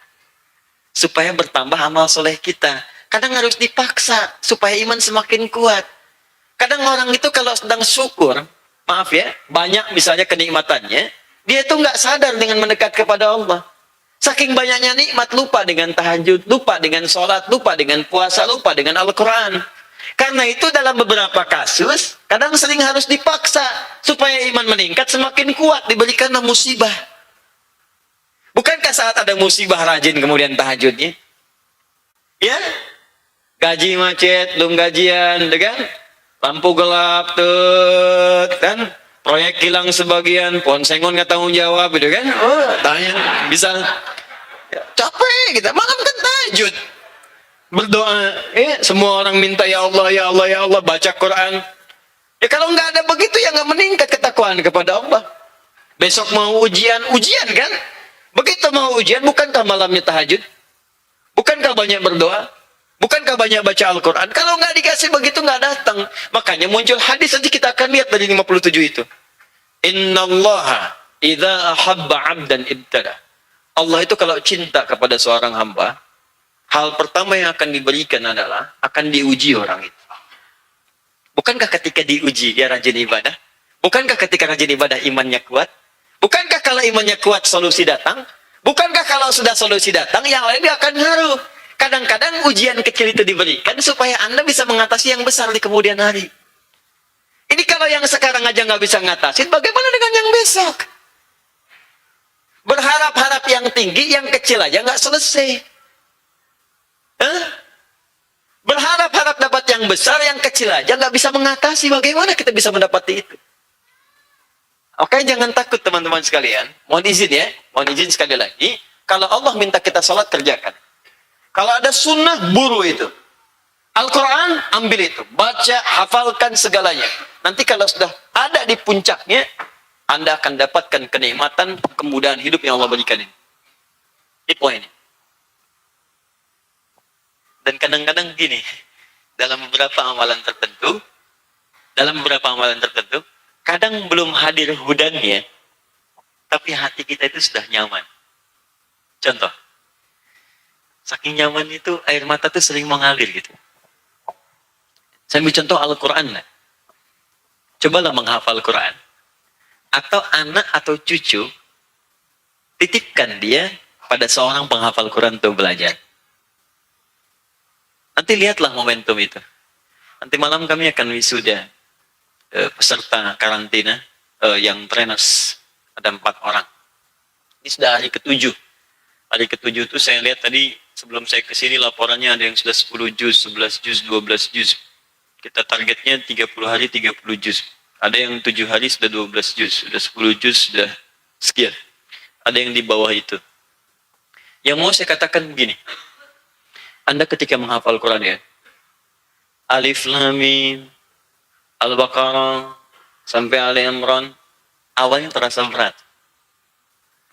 Supaya bertambah amal soleh kita. Kadang harus dipaksa, supaya iman semakin kuat. Kadang orang itu kalau sedang syukur, maaf ya, banyak misalnya kenikmatannya, dia itu nggak sadar dengan mendekat kepada Allah. Saking banyaknya nikmat, lupa dengan tahajud, lupa dengan sholat, lupa dengan puasa, lupa dengan Al-Quran. Karena itu dalam beberapa kasus, kadang sering harus dipaksa supaya iman meningkat semakin kuat, diberikanlah musibah. Bukankah saat ada musibah rajin kemudian tahajudnya? Ya, gaji macet, belum gajian, kan? Lampu gelap, tut, kan? Proyek hilang sebagian, pohon sengon nggak tanggung jawab, gitu kan? Oh, tanya, bisa ya, capek kita, malam kan tahajud. Berdoa, semua orang minta ya Allah, ya Allah, ya Allah, baca Quran. Ya kalau nggak ada begitu ya nggak meningkat ketakwaan kepada Allah. Besok mau ujian, ujian kan? Begitu mau ujian, bukankah malamnya tahajud? Bukankah banyak berdoa? Bukankah banyak baca Al-Quran? Kalau nggak dikasih begitu nggak datang. Makanya muncul hadis, nanti kita akan lihat dari 57 itu. Innallaha idza ahabba 'abdan ibtada. Allah itu kalau cinta kepada seorang hamba, hal pertama yang akan diberikan adalah akan diuji orang itu. Bukankah ketika diuji dia rajin ibadah? Bukankah ketika rajin ibadah imannya kuat? Bukankah kalau imannya kuat solusi datang? Bukankah kalau sudah solusi datang yang lain dia akan ngaruh? Kadang-kadang ujian kecil itu diberikan supaya Anda bisa mengatasi yang besar di kemudian hari. Ini kalau yang sekarang aja nggak bisa ngatasin, bagaimana dengan yang besok? Berharap-harap yang tinggi, yang kecil aja nggak selesai. Berharap-harap dapat yang besar, yang kecil aja nggak bisa mengatasi. Bagaimana kita bisa mendapati itu? Oke, jangan takut teman-teman sekalian. Mohon izin ya, mohon izin sekali lagi. Kalau Allah minta kita sholat, kerjakan. Kalau ada sunnah, buru itu. Al-Quran, ambil itu. Baca, hafalkan segalanya. Nanti kalau sudah ada di puncaknya, Anda akan dapatkan kenikmatan, kemudahan hidup yang Allah berikan ini. Ini poinnya. Dan kadang-kadang gini, dalam beberapa amalan tertentu, kadang belum hadir hudannya, tapi hati kita itu sudah nyaman. Contoh, saking nyaman itu air mata tuh sering mengalir gitu. Saya ambil contoh Al-Quran lah. Cobalah menghafal Quran. Atau anak atau cucu, titipkan dia pada seorang penghafal Quran untuk belajar. Nanti lihatlah momentum itu. Nanti malam kami akan wisuda peserta karantina yang trainers. Ada 4 orang. Ini sudah hari ke-7. Hari ke-7 itu saya lihat tadi sebelum saya ke sini laporannya ada yang sudah 10 juz, 11 juz, 12 juz. Kita targetnya 30 hari 30 juz. Ada yang 7 hari sudah 12 juz, sudah 10 juz, sudah sekian. Ada yang di bawah itu. Yang mau saya katakan begini. Anda ketika menghafal Quran ya, Alif Lam Mim, Al-Baqarah sampai Ali Imran, awalnya terasa berat.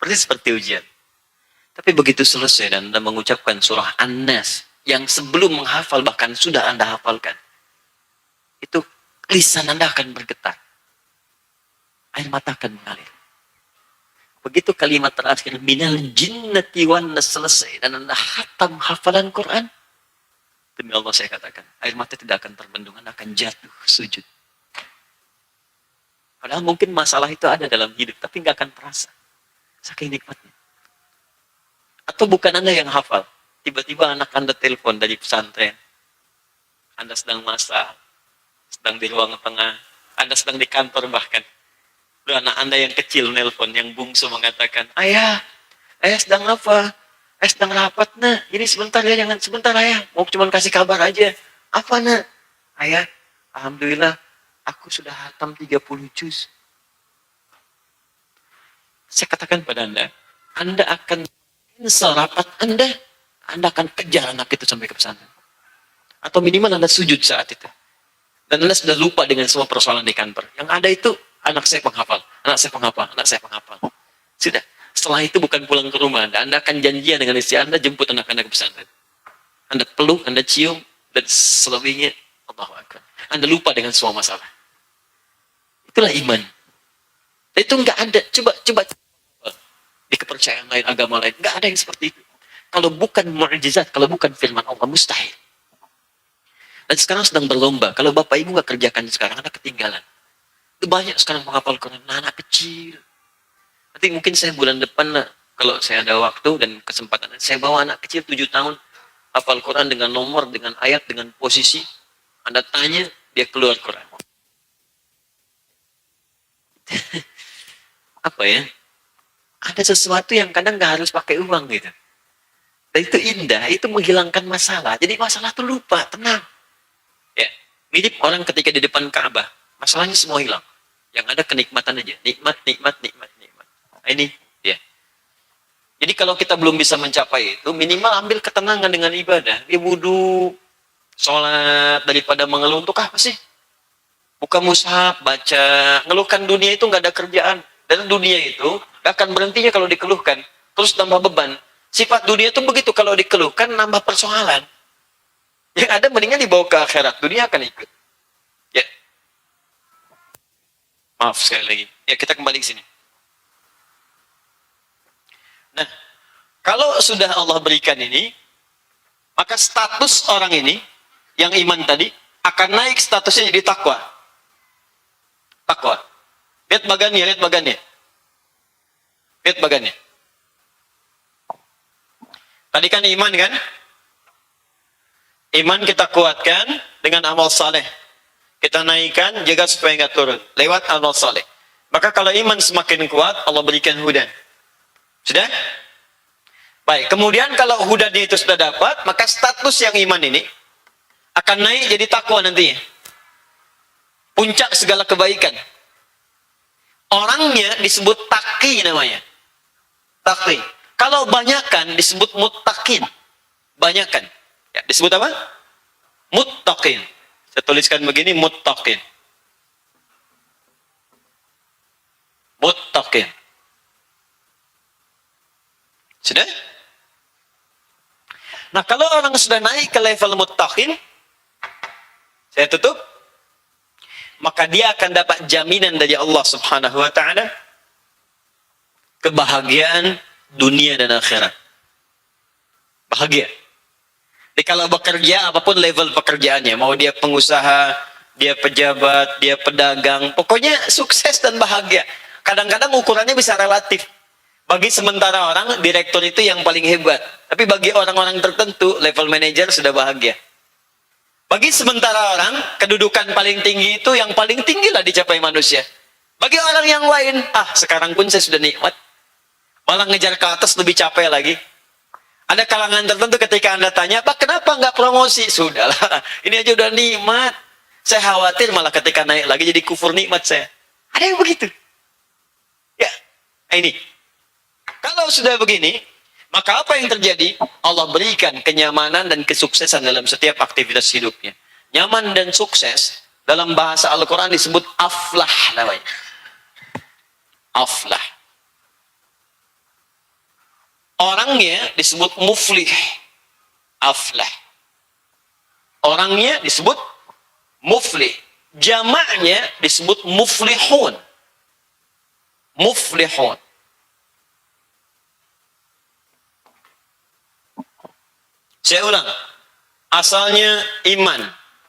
Persis seperti ujian. Tapi begitu selesai dan Anda mengucapkan surah An-Nas yang sebelum menghafal bahkan sudah Anda hafalkan, itu lisan Anda akan bergetar. Air mata akan mengalir. Begitu kalimat terakhir minal jinnati wan nas selesai dan Anda hatam hafalan Quran, demi Allah saya katakan, air mata tidak akan terbendung, Anda akan jatuh sujud. Padahal mungkin masalah itu ada dalam hidup, tapi nggak akan terasa. Saking nikmatnya. Atau bukan Anda yang hafal, tiba-tiba anak Anda telepon dari pesantren. Anda sedang masak, sedang di ruang tengah, Anda sedang di kantor bahkan. Lalu anak Anda yang kecil nelpon, yang bungsu mengatakan, ayah sedang apa? Ayah sedang rapat, nak. Ini sebentar ya, jangan sebentar ayah. Mau cuma kasih kabar aja. Apa, nak? Ayah, alhamdulillah, aku sudah hatam 30 juz. Saya katakan pada Anda akan cancel rapat Anda akan kejar anak itu sampai ke pesantren. Atau minimal Anda sujud saat itu. Dan Anda sudah lupa dengan semua persoalan di kantor. Yang ada itu, anak saya penghafal, anak saya penghafal, anak saya penghafal. Sudah. Setelah itu bukan pulang ke rumah Anda akan janjian dengan istri Anda, jemput anak Anda ke pesantren. Anda peluk, Anda cium, dan selebihnya, Allahu Akbar. Anda lupa dengan semua masalah. Itulah iman. Itu enggak ada. Coba di kepercayaan lain, agama lain, enggak ada yang seperti itu. Kalau bukan mukjizat, kalau bukan firman Allah, mustahil. Dan sekarang sedang berlomba. Kalau Bapak Ibu nggak kerjakan sekarang, Anda ketinggalan. Itu banyak sekarang menghafal Quran, anak kecil. Nanti mungkin saya bulan depan, kalau saya ada waktu dan kesempatan, saya bawa anak kecil 7 tahun, hafal Quran dengan nomor, dengan ayat, dengan posisi. Anda tanya, dia keluar Quran. Apa ya? Ada sesuatu yang kadang nggak harus pakai uang gitu. Dan itu indah, itu menghilangkan masalah. Jadi masalah tuh lupa, tenang. Ya, mirip orang ketika di depan Ka'bah, masalahnya semua hilang. Yang ada kenikmatan aja, nikmat, nikmat, nikmat, nikmat. Nah, ini ya. Jadi kalau kita belum bisa mencapai itu, minimal ambil ketenangan dengan ibadah. Dia wudu, sholat, daripada mengeluh untuk apa sih? Buka mushaf, baca, ngeluhkan dunia itu nggak ada kerjaan. Dan dunia itu nggak akan berhentinya kalau dikeluhkan. Terus tambah beban. Sifat dunia itu begitu, kalau dikeluhkan nambah persoalan. Yang ada mendingan dibawa ke akhirat, dunia akan ikut. Ya. Maaf sekali lagi. Ya, kita kembali ke sini. Nah, kalau sudah Allah berikan ini, maka status orang ini, yang iman tadi, akan naik statusnya jadi takwa. Takwa. Lihat bagannya, lihat bagannya. Lihat bagannya. Tadi kan iman kan? Iman kita kuatkan dengan amal saleh. Kita naikkan, jaga supaya nggak turun. Lewat amal saleh. Maka kalau iman semakin kuat, Allah berikan hudan. Sudah? Baik, kemudian kalau hudannya itu sudah dapat, maka status yang iman ini akan naik jadi takwa nantinya. Puncak segala kebaikan. Orangnya disebut taqi namanya. Taqi. Kalau banyakan disebut muttaqin. Banyakan. Ya, disebut apa? Muttaqin. Saya tuliskan begini, muttaqin. Muttaqin. Sudah? Nah, kalau orang sudah naik ke level muttaqin, saya tutup, maka dia akan dapat jaminan dari Allah Subhanahu wa taala kebahagiaan dunia dan akhirat. Bahagia. Jadi kalau bekerja, apapun level pekerjaannya, mau dia pengusaha, dia pejabat, dia pedagang, pokoknya sukses dan bahagia. Kadang-kadang ukurannya bisa relatif. Bagi sementara orang, direktur itu yang paling hebat. Tapi bagi orang-orang tertentu, level manager sudah bahagia. Bagi sementara orang, kedudukan paling tinggi itu yang paling tinggi lah dicapai manusia. Bagi orang yang lain, sekarang pun saya sudah nikmat. Malah ngejar ke atas lebih capek lagi. Ada kalangan tertentu ketika Anda tanya, Pak kenapa nggak promosi? Sudahlah, ini aja udah nikmat. Saya khawatir malah ketika naik lagi jadi kufur nikmat saya. Ada yang begitu. Ya, ini. Kalau sudah begini, maka apa yang terjadi? Allah berikan kenyamanan dan kesuksesan dalam setiap aktivitas hidupnya. Nyaman dan sukses, dalam bahasa Al-Quran disebut aflah namanya. Aflah. Orangnya disebut muflih. Aflah. Orangnya disebut muflih. Jamaknya disebut muflihun. Muflihun. Saya ulang. Asalnya iman.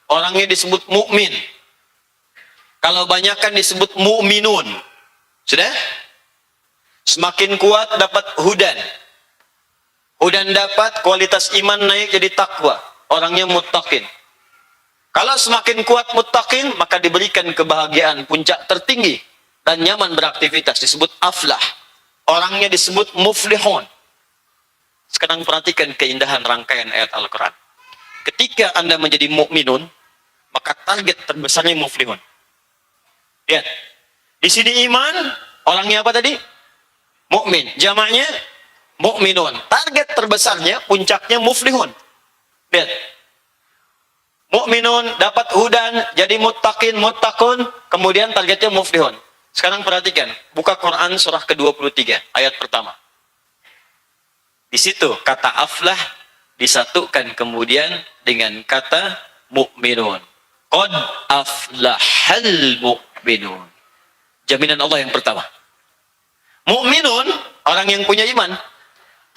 Orangnya disebut mukmin. Kalau banyakkan disebut mu'minun. Sudah? Semakin kuat dapat hudan. Hudan dapat, kualitas iman naik jadi takwa. Orangnya muttaqin. Kalau semakin kuat muttaqin, maka diberikan kebahagiaan puncak tertinggi dan nyaman beraktivitas, disebut aflah. Orangnya disebut muflihun. Sekarang perhatikan keindahan rangkaian ayat Al-Quran. Ketika Anda menjadi mukminun, maka target terbesarnya muflihun. Lihat. Di sini iman, orangnya apa tadi? Mukmin. Jamaknya mukminun. Target terbesarnya, puncaknya muflihun. Lihat. Mukminun dapat hudan, jadi muttaqin, muttaqun, kemudian targetnya muflihun. Sekarang perhatikan, buka Quran surah ke-23, ayat pertama. Di situ kata aflah disatukan kemudian dengan kata mukminun. Qad aflahal mu'minun. Jaminan Allah yang pertama. Mukminun, orang yang punya iman.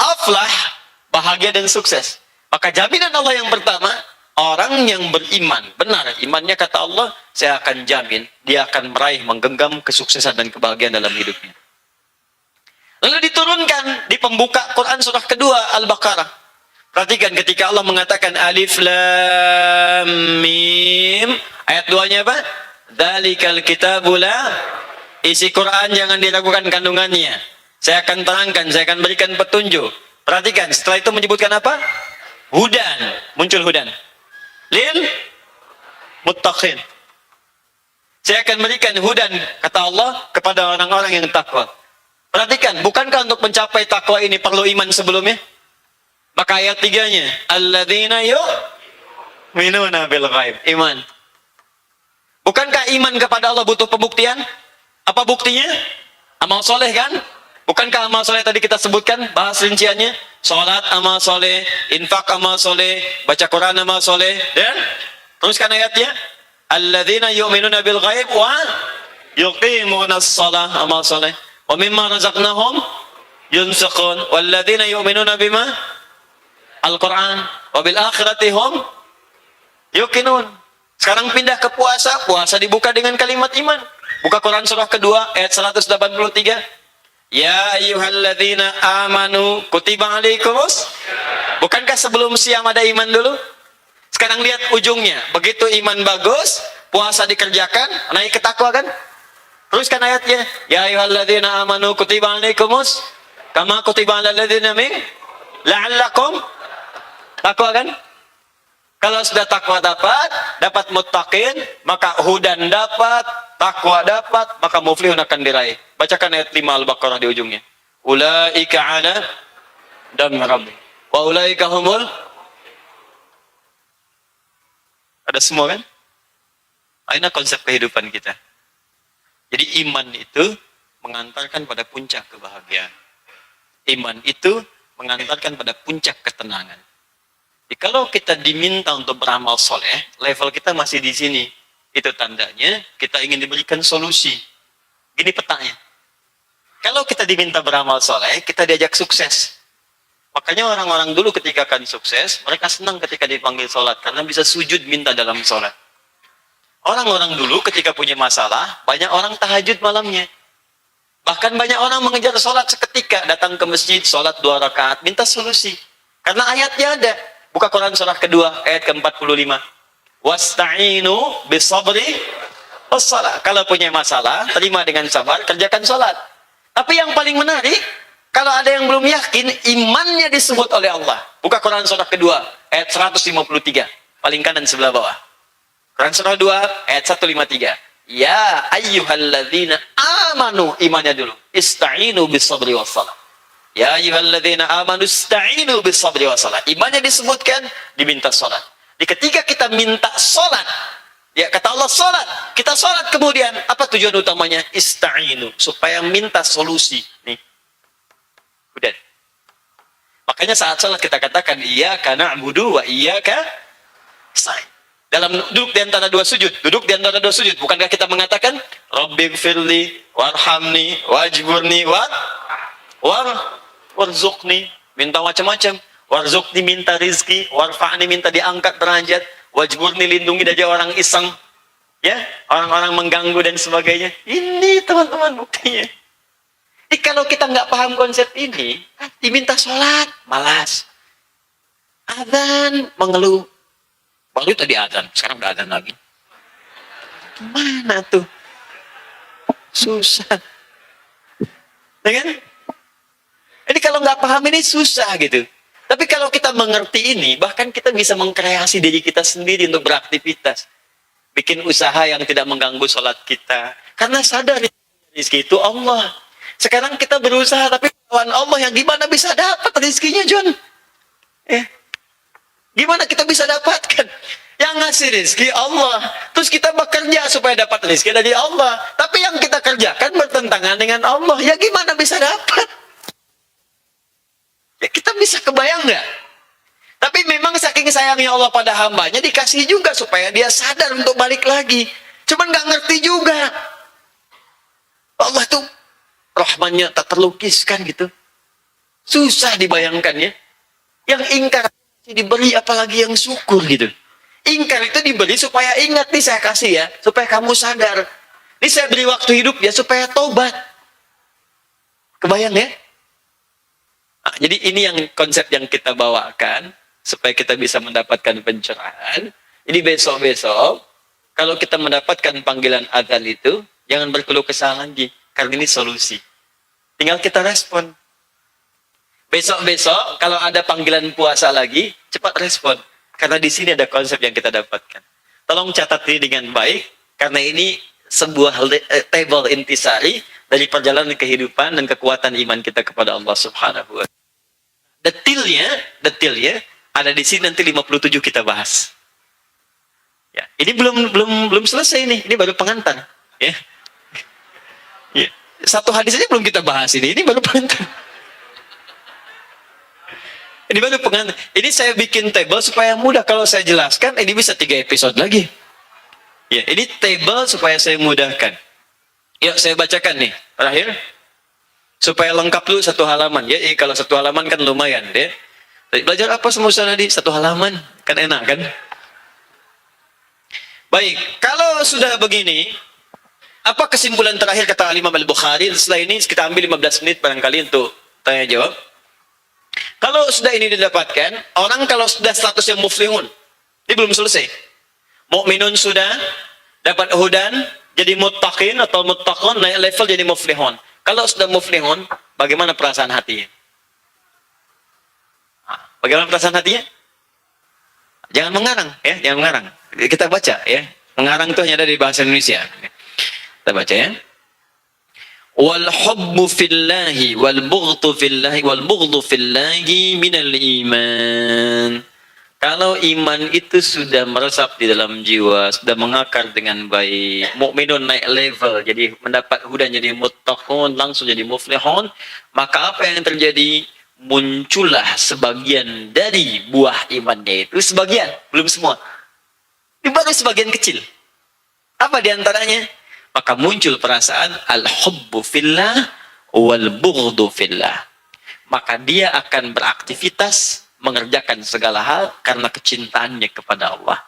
Aflah, bahagia dan sukses. Maka jaminan Allah yang pertama, orang yang beriman. Benar, imannya kata Allah, saya akan jamin, dia akan meraih, menggenggam kesuksesan dan kebahagiaan dalam hidupnya. Lalu diturunkan di pembuka Quran surah kedua Al-Baqarah. Perhatikan ketika Allah mengatakan alif lam mim, ayat 2-nya apa? Dzalikal kitabul la, isi Quran jangan diragukan kandungannya. Saya akan terangkan, saya akan berikan petunjuk. Perhatikan, setelah itu menyebutkan apa? Hudan, muncul hudan. Lil muttaqin. Saya akan berikan hudan, kata Allah, kepada orang-orang yang takwa. Perhatikan, bukankah untuk mencapai takwa ini perlu iman sebelumnya? Maka ayat 3-nya, alladzina yu'minuna bil ghaib, iman. Bukankah iman kepada Allah butuh pembuktian? Apa buktinya? Amal soleh kan? Bukankah amal soleh tadi kita sebutkan bahas rinciannya? Salat amal soleh, infak amal soleh, baca Quran amal soleh, dan teruskan ayatnya, alladzina yu'minuna bil ghaib wa yuqimunas shalah, amal soleh, wa mimma razaqnahum yunfiqun, walladzina yu'minuna bima Al-Quran, wa bil akhirati hum yuqinun. Sekarang pindah ke puasa, puasa dibuka dengan kalimat iman. Buka Quran surah kedua ayat 183. Ya ayyuhalladzina amanu kutiba alaikumus. Bukankah sebelum siam ada iman dulu? Sekarang lihat ujungnya. Begitu iman bagus, puasa dikerjakan, naik ke takwa kan? Teruskan ayatnya. Ya ayyuhalladzina amanu kutiba alaikumus kama kutiba alal ladzina min la'allakum takwa kan? Kalau sudah takwa dapat muttaqin, maka hudan dapat, takwa dapat, maka muflihun akan diraih. Bacakan ayat 5 Al-Baqarah di ujungnya. Ulaika ala dan rabbi. Wa ulaika humul. Ada semua kan? Ini konsep kehidupan kita. Jadi iman itu mengantarkan pada puncak kebahagiaan. Iman itu mengantarkan pada puncak ketenangan. Jadi kalau kita diminta untuk beramal soleh, level kita masih di sini. Itu tandanya kita ingin diberikan solusi. Gini petanya. Kalau kita diminta beramal soleh, kita diajak sukses. Makanya orang-orang dulu ketika akan sukses, mereka senang ketika dipanggil sholat. Karena bisa sujud minta dalam sholat. Orang-orang dulu ketika punya masalah, banyak orang tahajud malamnya. Bahkan banyak orang mengejar sholat seketika. Datang ke masjid, sholat 2 rakaat, minta solusi. Karena ayatnya ada. Buka Quran surah kedua, ayat ke-45. Wasta'inu bisabri wassalah. Kalau punya masalah, terima dengan sabar, kerjakan sholat. Tapi yang paling menarik, kalau ada yang belum yakin, imannya disebut oleh Allah. Buka Quran surah kedua, ayat 153. Paling kanan sebelah bawah. Quran surah 2, ayat 153. Ya ayyuhalladzina amanu, imannya dulu. Ista'inu bisabri wassalah. Ya ayyuhalladzina amanu ista'inu bisabri wassalah. Imannya disebutkan, diminta sholat. Di ketika kita minta sholat, ya kata Allah sholat, kita sholat kemudian, apa tujuan utamanya? Ista'inu, supaya minta solusi. Nih. Udah. Makanya saat sholat kita katakan, iyyaka na'budu wa iyyaka nasta'in. Dalam duduk di antara dua sujud, bukankah kita mengatakan Rabbighfirli warhamni wajburni warzuqni, minta macam-macam. Warzuqni minta rizki, warfa'ni minta diangkat derajat, wajburni lindungi dari orang iseng, ya, orang-orang mengganggu dan sebagainya. Ini teman-teman buktinya. Jadi kalau kita nggak paham konsep ini, diminta sholat, malas. Adzan, mengeluh. Baru tadi adzan, sekarang udah adzan lagi. Gimana tuh? Susah. Ya kan? Jadi kalau nggak paham ini susah gitu. Tapi kalau kita mengerti ini, bahkan kita bisa mengkreasi diri kita sendiri untuk beraktivitas. Bikin usaha yang tidak mengganggu sholat kita. Karena sadar rezeki itu Allah. Sekarang kita berusaha, tapi lawan Allah yang gimana bisa dapat rezekinya, John? Gimana kita bisa dapatkan? Yang ngasih rezeki Allah. Terus kita bekerja supaya dapat rezeki dari Allah. Tapi yang kita kerjakan bertentangan dengan Allah. Ya gimana bisa dapat? Ya kita bisa kebayang nggak? Tapi memang saking sayangnya Allah pada hambanya, dikasih juga supaya dia sadar untuk balik lagi. Cuman nggak ngerti juga. Allah tuh rahmannya tak terlukiskan gitu. Susah dibayangkan ya. Yang ingkar diberi, apalagi yang syukur gitu. Ingkar itu diberi supaya ingat, nih saya kasih ya, supaya kamu sadar. Ini saya beri waktu hidup ya supaya tobat. Kebayang ya? Nah, jadi ini yang konsep yang kita bawakan. supaya kita bisa mendapatkan pencerahan. Jadi besok-besok kalau kita mendapatkan panggilan adzan itu, jangan berkeluh kesah lagi, karena ini solusi. Tinggal kita respon. Besok-besok kalau ada panggilan puasa lagi, cepat respon. Karena di sini ada konsep yang kita dapatkan. Tolong catat ini dengan baik, karena ini sebuah table intisari dari perjalanan kehidupan dan kekuatan iman kita kepada Allah Subhanahu wa Ta'ala. Detailnya ada di sini, nanti 57 kita bahas. Ya, ini belum selesai nih, ini baru pengantar, ya. Ya. Satu hadis aja belum kita bahas ini baru pengantar. Ini baru pengantar. Ini saya bikin table supaya mudah kalau saya jelaskan, ini bisa 3 episode lagi. Ya, ini table supaya saya mudahkan. Yuk saya bacakan nih, terakhir. Supaya lengkap dulu 1 halaman. Ya, kalau 1 halaman kan lumayan, ya. Belajar apa semua tadi? 1 halaman, kan enak kan? Baik, kalau sudah begini, apa kesimpulan terakhir kata Imam Al-Bukhari? Setelah ini kita ambil 15 menit barangkali untuk tanya jawab. Kalau sudah ini didapatkan, orang kalau sudah statusnya muflihun, ini belum selesai. Mukminun sudah, dapat hudan, jadi muttaqin atau muttaqun, naik level jadi muflihun. Kalau sudah muflihun, bagaimana perasaan hatinya? Bagaimana perasaan hatinya? Jangan mengarang, ya, jangan mengarang. Kita baca, ya. Mengarang itu hanya ada di bahasa Indonesia. Kita baca, ya. Wal hubbu fillahi wal bughdu fillahi wal bughdu fillahi minal iman. Kalau iman itu sudah meresap di dalam jiwa, sudah mengakar dengan baik, mukminun naik level, jadi mendapat hudan jadi muttaqun, langsung jadi muflihun, maka apa yang terjadi? Muncullah sebagian dari buah imannya itu, sebagian, belum semua. Ini baru sebagian kecil. Apa diantaranya? Maka muncul perasaan al-hubbu fillah wal bughdu fillah. Maka dia akan beraktivitas, mengerjakan segala hal karena kecintaannya kepada Allah.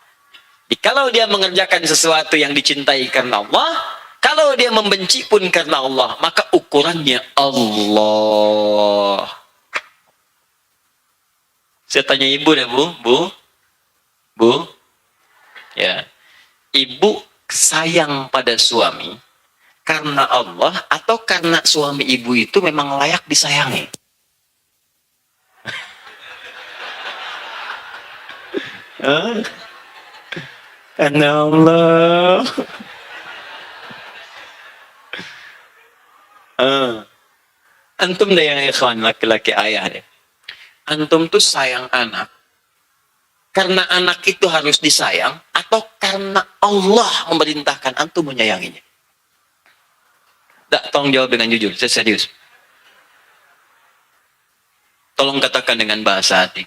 Jadi, kalau dia mengerjakan sesuatu yang dicintai karena Allah, kalau dia membenci pun karena Allah, maka ukurannya Allah. Saya tanya ibu deh, Bu. Ya. Ibu sayang pada suami karena Allah atau karena suami ibu itu memang layak disayangi? Karena Allah. Antum deh yang ikhwan, laki-laki ayah deh. Antum tuh sayang anak karena anak itu harus disayang atau karena Allah memerintahkan antum menyayanginya? Tak, tolong jawab dengan jujur, saya serius. Tolong katakan dengan bahasa hati.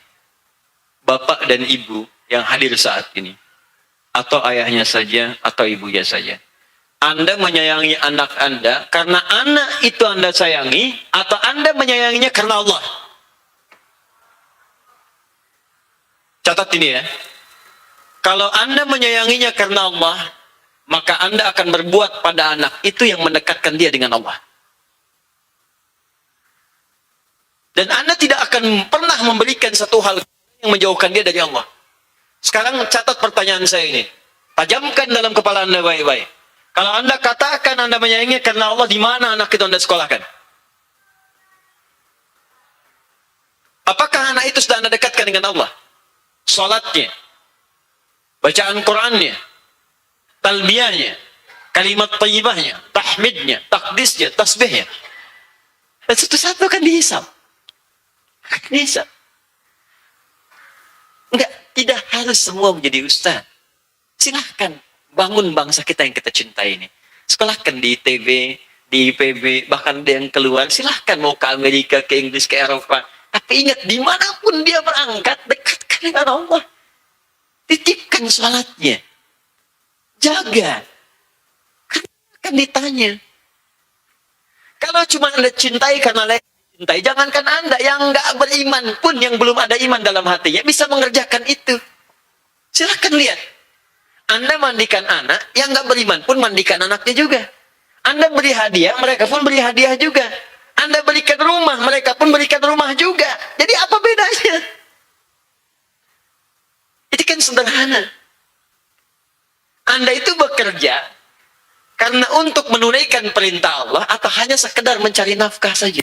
Bapak dan ibu yang hadir saat ini, atau ayahnya saja, atau ibunya saja. Anda menyayangi anak Anda karena anak itu Anda sayangi, atau Anda menyayanginya karena Allah? Catat ini ya. Kalau Anda menyayanginya karena Allah, maka Anda akan berbuat pada anak itu yang mendekatkan dia dengan Allah. Dan Anda tidak akan pernah memberikan satu hal yang menjauhkan dia dari Allah. Sekarang catat pertanyaan saya ini. Tajamkan dalam kepala Anda baik-baik. Kalau Anda katakan Anda menyayanginya karena Allah, di mana anak itu Anda sekolahkan? Apakah anak itu sudah Anda dekatkan dengan Allah? Salatnya, bacaan Qur'annya, talbiyahnya, kalimat thayyibahnya, tahmidnya, takdisnya, tasbihnya. Dan satu-satu kan dihisab. Dihisab. Enggak, tidak harus semua menjadi ustaz. Silahkan bangun bangsa kita yang kita cintai ini. Sekolahkan di ITB, di IPB, bahkan ada yang keluar. Silahkan mau ke Amerika, ke Inggris, ke Eropa. Tapi ingat, dimanapun dia berangkat, dekatkan dengan Allah. Titipkan sholatnya. Jaga. Kan ditanya. Kalau cuma Anda cintai karena layak cintai, jangankan Anda yang nggak beriman pun, yang belum ada iman dalam hatinya, bisa mengerjakan itu. Silahkan lihat. Anda mandikan anak, yang nggak beriman pun mandikan anaknya juga. Anda beri hadiah, mereka pun beri hadiah juga. Anda berikan rumah, mereka pun berikan rumah juga. Jadi apa bedanya? kan sederhana. Anda itu bekerja karena untuk menunaikan perintah Allah atau hanya sekedar mencari nafkah saja?